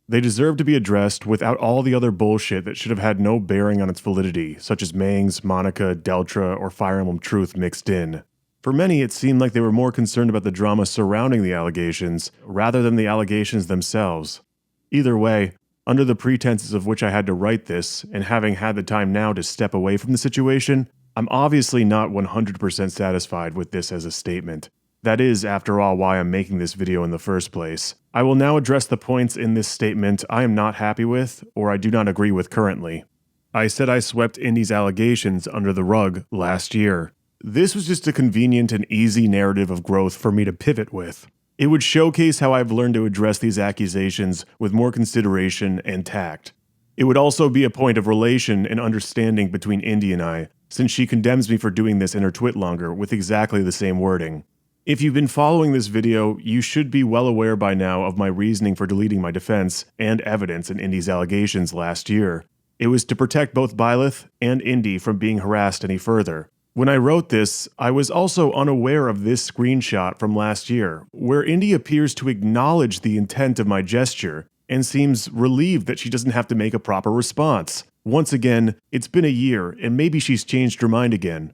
They deserve to be addressed without all the other bullshit that should have had no bearing on its validity, such as Mangs, Monica, Deltra, or Fire Emblem Truth mixed in. For many, it seemed like they were more concerned about the drama surrounding the allegations, rather than the allegations themselves. Either way, under the pretenses of which I had to write this, and having had the time now to step away from the situation, I'm obviously not 100% satisfied with this as a statement. That is, after all, why I'm making this video in the first place. I will now address the points in this statement I am not happy with, or I do not agree with currently. I said I swept Indy's allegations under the rug last year. This was just a convenient and easy narrative of growth for me to pivot with. It would showcase how I've learned to address these accusations with more consideration and tact. It would also be a point of relation and understanding between Indy and I, since she condemns me for doing this in her twit longer with exactly the same wording. If you've been following this video, you should be well aware by now of my reasoning for deleting my defense and evidence in Indy's allegations last year. It was to protect both Byleth and Indy from being harassed any further. When I wrote this, I was also unaware of this screenshot from last year, where Indy appears to acknowledge the intent of my gesture and seems relieved that she doesn't have to make a proper response. Once again, it's been a year, and maybe she's changed her mind again.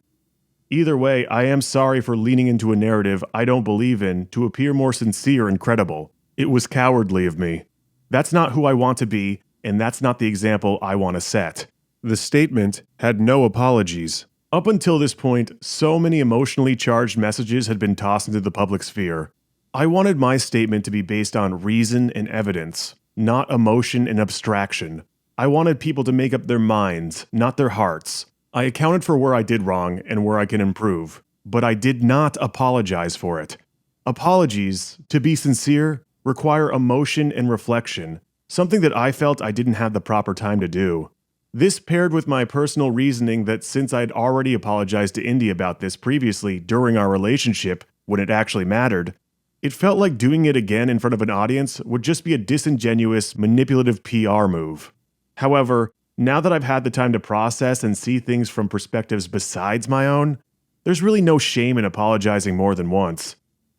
Either way, I am sorry for leaning into a narrative I don't believe in to appear more sincere and credible. It was cowardly of me. That's not who I want to be, and that's not the example I want to set. The statement had no apologies. Up until this point, so many emotionally charged messages had been tossed into the public sphere. I wanted my statement to be based on reason and evidence, not emotion and abstraction. I wanted people to make up their minds, not their hearts. I accounted for where I did wrong and where I can improve, but I did not apologize for it. Apologies, to be sincere, require emotion and reflection, something that I felt I didn't have the proper time to do. This paired with my personal reasoning that since I'd already apologized to Indy about this previously during our relationship, when it actually mattered, it felt like doing it again in front of an audience would just be a disingenuous, manipulative PR move. However, now that I've had the time to process and see things from perspectives besides my own, there's really no shame in apologizing more than once.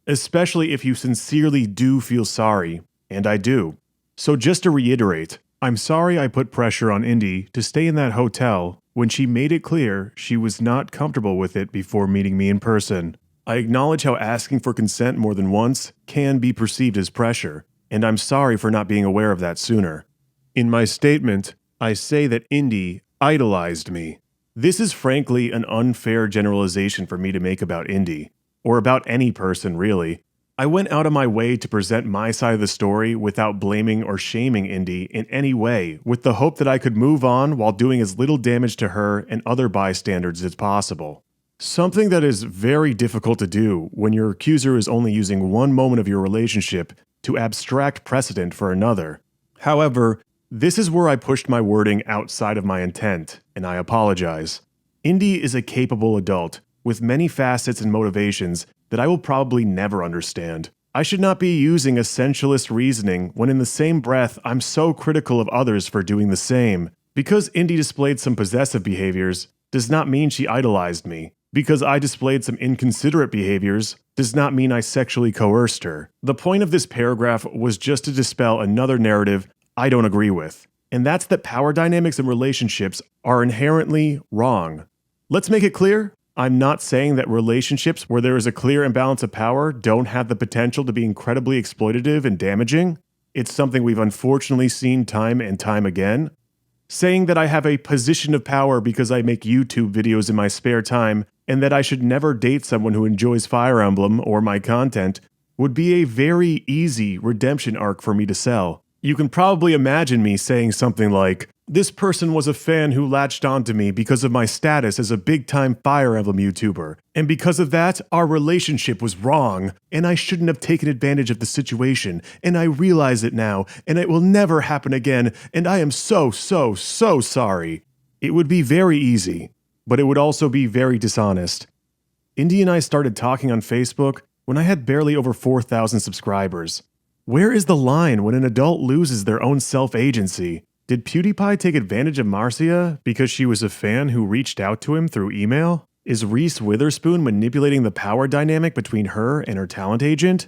Especially if you sincerely do feel sorry, and I do. So just to reiterate, I'm sorry I put pressure on Indy to stay in that hotel when she made it clear she was not comfortable with it before meeting me in person. I acknowledge how asking for consent more than once can be perceived as pressure, and I'm sorry for not being aware of that sooner. In my statement, I say that Indy idolized me. This is frankly an unfair generalization for me to make about Indy, or about any person really. I went out of my way to present my side of the story without blaming or shaming Indy in any way, with the hope that I could move on while doing as little damage to her and other bystanders as possible. Something that is very difficult to do when your accuser is only using one moment of your relationship to abstract precedent for another. However, this is where I pushed my wording outside of my intent, and I apologize. Indy is a capable adult with many facets and motivations that I will probably never understand. I should not be using essentialist reasoning when in the same breath I'm so critical of others for doing the same. Because Indy displayed some possessive behaviors does not mean she idolized me. Because I displayed some inconsiderate behaviors does not mean I sexually coerced her. The point of this paragraph was just to dispel another narrative I don't agree with, and that's that power dynamics in relationships are inherently wrong. Let's make it clear. I'm not saying that relationships where there is a clear imbalance of power don't have the potential to be incredibly exploitative and damaging. It's something we've unfortunately seen time and time again. Saying that I have a position of power because I make YouTube videos in my spare time and that I should never date someone who enjoys Fire Emblem or my content would be a very easy redemption arc for me to sell. You can probably imagine me saying something like, "This person was a fan who latched onto me because of my status as a big-time Fire Emblem YouTuber, and because of that, our relationship was wrong, and I shouldn't have taken advantage of the situation, and I realize it now, and it will never happen again, and I am so sorry." It would be very easy, but it would also be very dishonest. Indy and I started talking on Facebook when I had barely over 4,000 subscribers. Where is the line when an adult loses their own self-agency? Did PewDiePie take advantage of Marcia because she was a fan who reached out to him through email? Is Reese Witherspoon manipulating the power dynamic between her and her talent agent?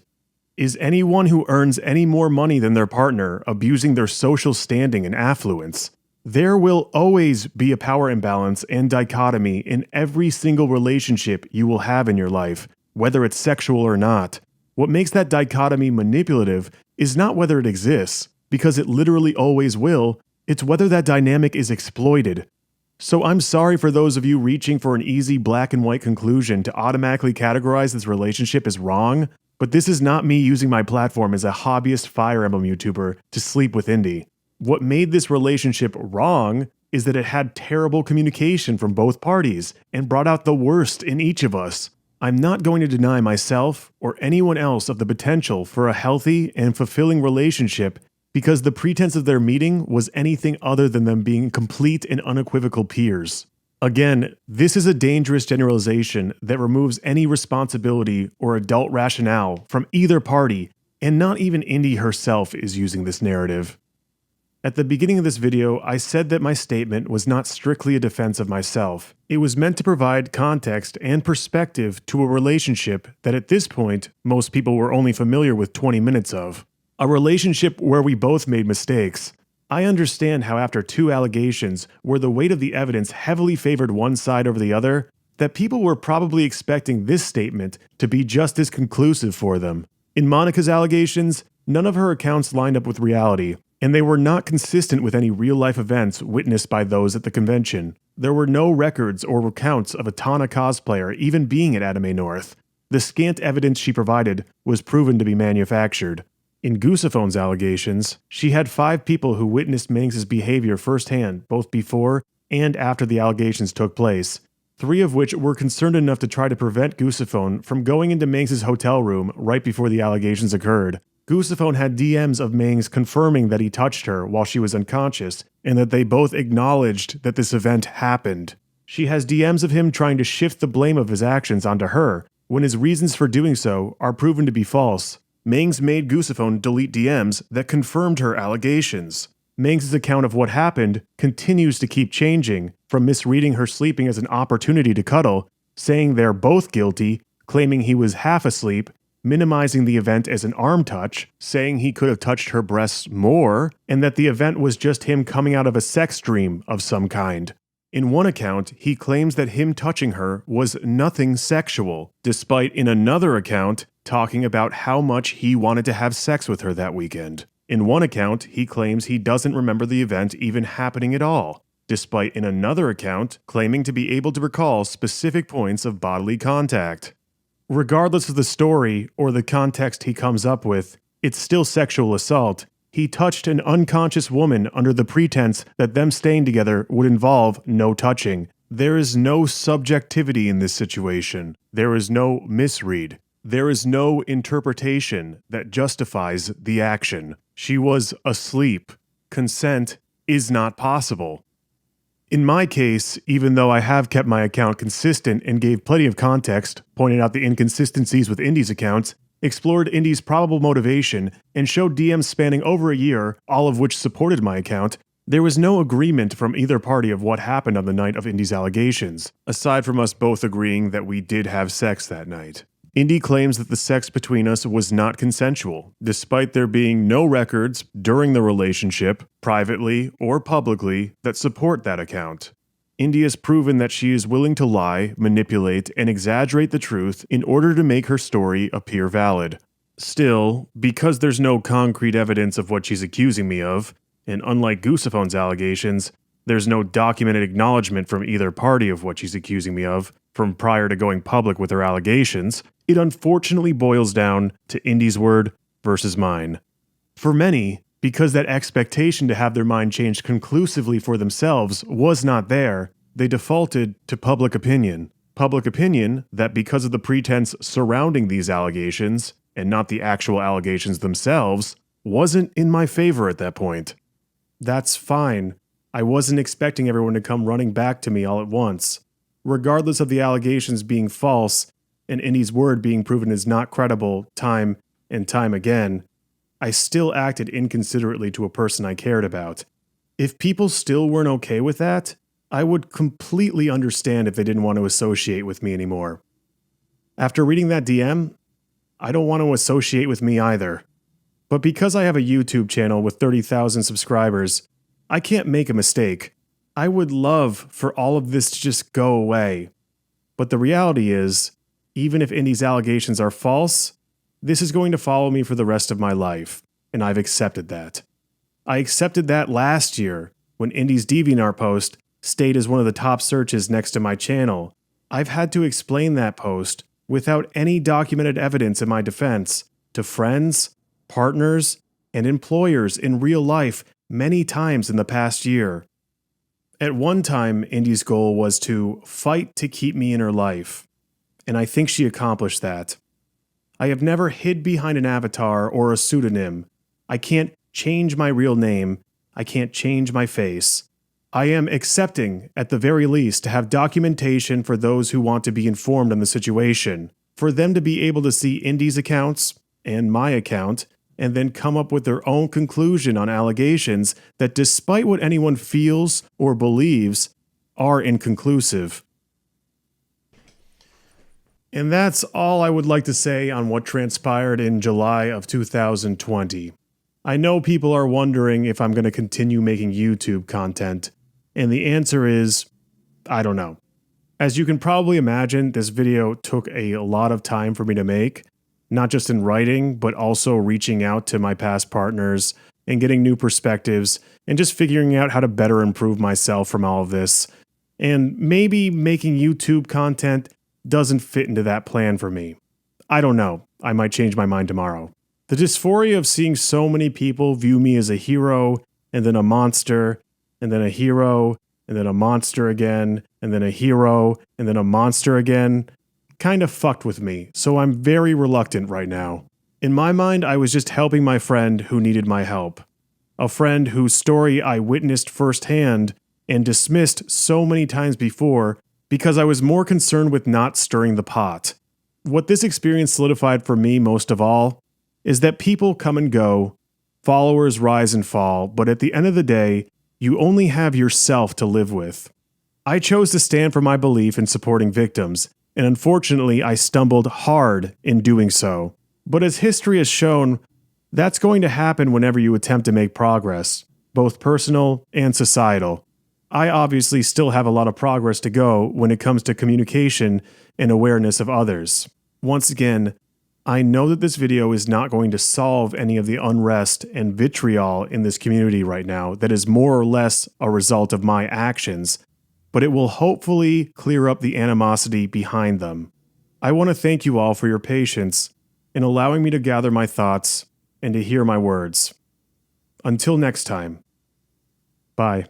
Is anyone who earns any more money than their partner abusing their social standing and affluence? There will always be a power imbalance and dichotomy in every single relationship you will have in your life, whether it's sexual or not. What makes that dichotomy manipulative is not whether it exists, because it literally always will, it's whether that dynamic is exploited. So I'm sorry for those of you reaching for an easy black and white conclusion to automatically categorize this relationship as wrong, but this is not me using my platform as a hobbyist Fire Emblem YouTuber to sleep with Indy. What made this relationship wrong is that it had terrible communication from both parties and brought out the worst in each of us. I'm not going to deny myself or anyone else of the potential for a healthy and fulfilling relationship because the pretense of their meeting was anything other than them being complete and unequivocal peers. Again, this is a dangerous generalization that removes any responsibility or adult rationale from either party, and not even Indy herself is using this narrative. At the beginning of this video, I said that my statement was not strictly a defense of myself. It was meant to provide context and perspective to a relationship that at this point, most people were only familiar with 20 minutes of. A relationship where we both made mistakes. I understand how after two allegations, where the weight of the evidence heavily favored one side over the other, that people were probably expecting this statement to be just as conclusive for them. In Monica's allegations, none of her accounts lined up with reality, and they were not consistent with any real-life events witnessed by those at the convention. There were no records or recounts of a Tana cosplayer even being at Anime North. The scant evidence she provided was proven to be manufactured. In Goosephone's allegations, she had 5 people who witnessed Mangs' behavior firsthand, both before and after the allegations took place, 3 of which were concerned enough to try to prevent Goosephone from going into Mangs' hotel room right before the allegations occurred. Goosephone had DMs of Mangs confirming that he touched her while she was unconscious, and that they both acknowledged that this event happened. She has DMs of him trying to shift the blame of his actions onto her, when his reasons for doing so are proven to be false. Mangs made Goosephone delete DMs that confirmed her allegations. Mangs' account of what happened continues to keep changing, from misreading her sleeping as an opportunity to cuddle, saying they're both guilty, claiming he was half asleep, minimizing the event as an arm touch, saying he could have touched her breasts more, and that the event was just him coming out of a sex dream of some kind. In one account, he claims that him touching her was nothing sexual, despite in another account talking about how much he wanted to have sex with her that weekend. In one account, he claims he doesn't remember the event even happening at all, despite in another account claiming to be able to recall specific points of bodily contact. Regardless of the story or the context he comes up with, it's still sexual assault. He touched an unconscious woman under the pretense that them staying together would involve no touching. There is no subjectivity in this situation. There is no misread. There is no interpretation that justifies the action. She was asleep. Consent is not possible. In my case, even though I have kept my account consistent and gave plenty of context, pointed out the inconsistencies with Indy's accounts, explored Indy's probable motivation, and showed DMs spanning over a year, all of which supported my account, there was no agreement from either party of what happened on the night of Indy's allegations, aside from us both agreeing that we did have sex that night. Indy claims that the sex between us was not consensual, despite there being no records during the relationship, privately or publicly, that support that account. Indy has proven that she is willing to lie, manipulate, and exaggerate the truth in order to make her story appear valid. Still, because there's no concrete evidence of what she's accusing me of, and unlike Goosephone's allegations, there's no documented acknowledgement from either party of what she's accusing me of, from prior to going public with her allegations, it unfortunately boils down to Indy's word versus mine. For many, because that expectation to have their mind changed conclusively for themselves was not there, they defaulted to public opinion. Public opinion that because of the pretense surrounding these allegations, and not the actual allegations themselves, wasn't in my favor at that point. That's fine. I wasn't expecting everyone to come running back to me all at once. Regardless of the allegations being false, and Indy's word being proven as not credible time and time again, I still acted inconsiderately to a person I cared about. If people still weren't okay with that, I would completely understand if they didn't want to associate with me anymore. After reading that DM, I don't want to associate with me either. But because I have a YouTube channel with 30,000 subscribers, I can't make a mistake. I would love for all of this to just go away. But the reality is, even if Indy's allegations are false, this is going to follow me for the rest of my life, and I've accepted that. I accepted that last year, when Indy's DeviantArt post stayed as one of the top searches next to my channel. I've had to explain that post, without any documented evidence in my defense, to friends, partners, and employers in real life many times in the past year. At one time, Indy's goal was to fight to keep me in her life, and I think she accomplished that. I have never hid behind an avatar or a pseudonym. I can't change my real name. I can't change my face. I am accepting, at the very least, to have documentation for those who want to be informed on the situation, for them to be able to see Indy's accounts and my account, and then come up with their own conclusion on allegations that, despite what anyone feels or believes, are inconclusive. And that's all I would like to say on what transpired in July of 2020. I know people are wondering if I'm going to continue making YouTube content, and the answer is, I don't know. As you can probably imagine, this video took a lot of time for me to make, not just in writing, but also reaching out to my past partners and getting new perspectives and just figuring out how to better improve myself from all of this. And maybe making YouTube content doesn't fit into that plan for me. I don't know. I might change my mind tomorrow. The dysphoria of seeing so many people view me as a hero, and then a monster, and then a hero, and then a monster again, and then a hero, and then a monster again, kind of fucked with me, so I'm very reluctant right now. In my mind, I was just helping my friend who needed my help. A friend whose story I witnessed firsthand and dismissed so many times before because I was more concerned with not stirring the pot. What this experience solidified for me most of all is that people come and go, followers rise and fall, but at the end of the day, you only have yourself to live with. I chose to stand for my belief in supporting victims, and unfortunately I stumbled hard in doing so. But as history has shown, that's going to happen whenever you attempt to make progress, both personal and societal. I obviously still have a lot of progress to go when it comes to communication and awareness of others. Once again, I know that this video is not going to solve any of the unrest and vitriol in this community right now that is more or less a result of my actions, but it will hopefully clear up the animosity behind them. I want to thank you all for your patience in allowing me to gather my thoughts and to hear my words. Until next time. Bye.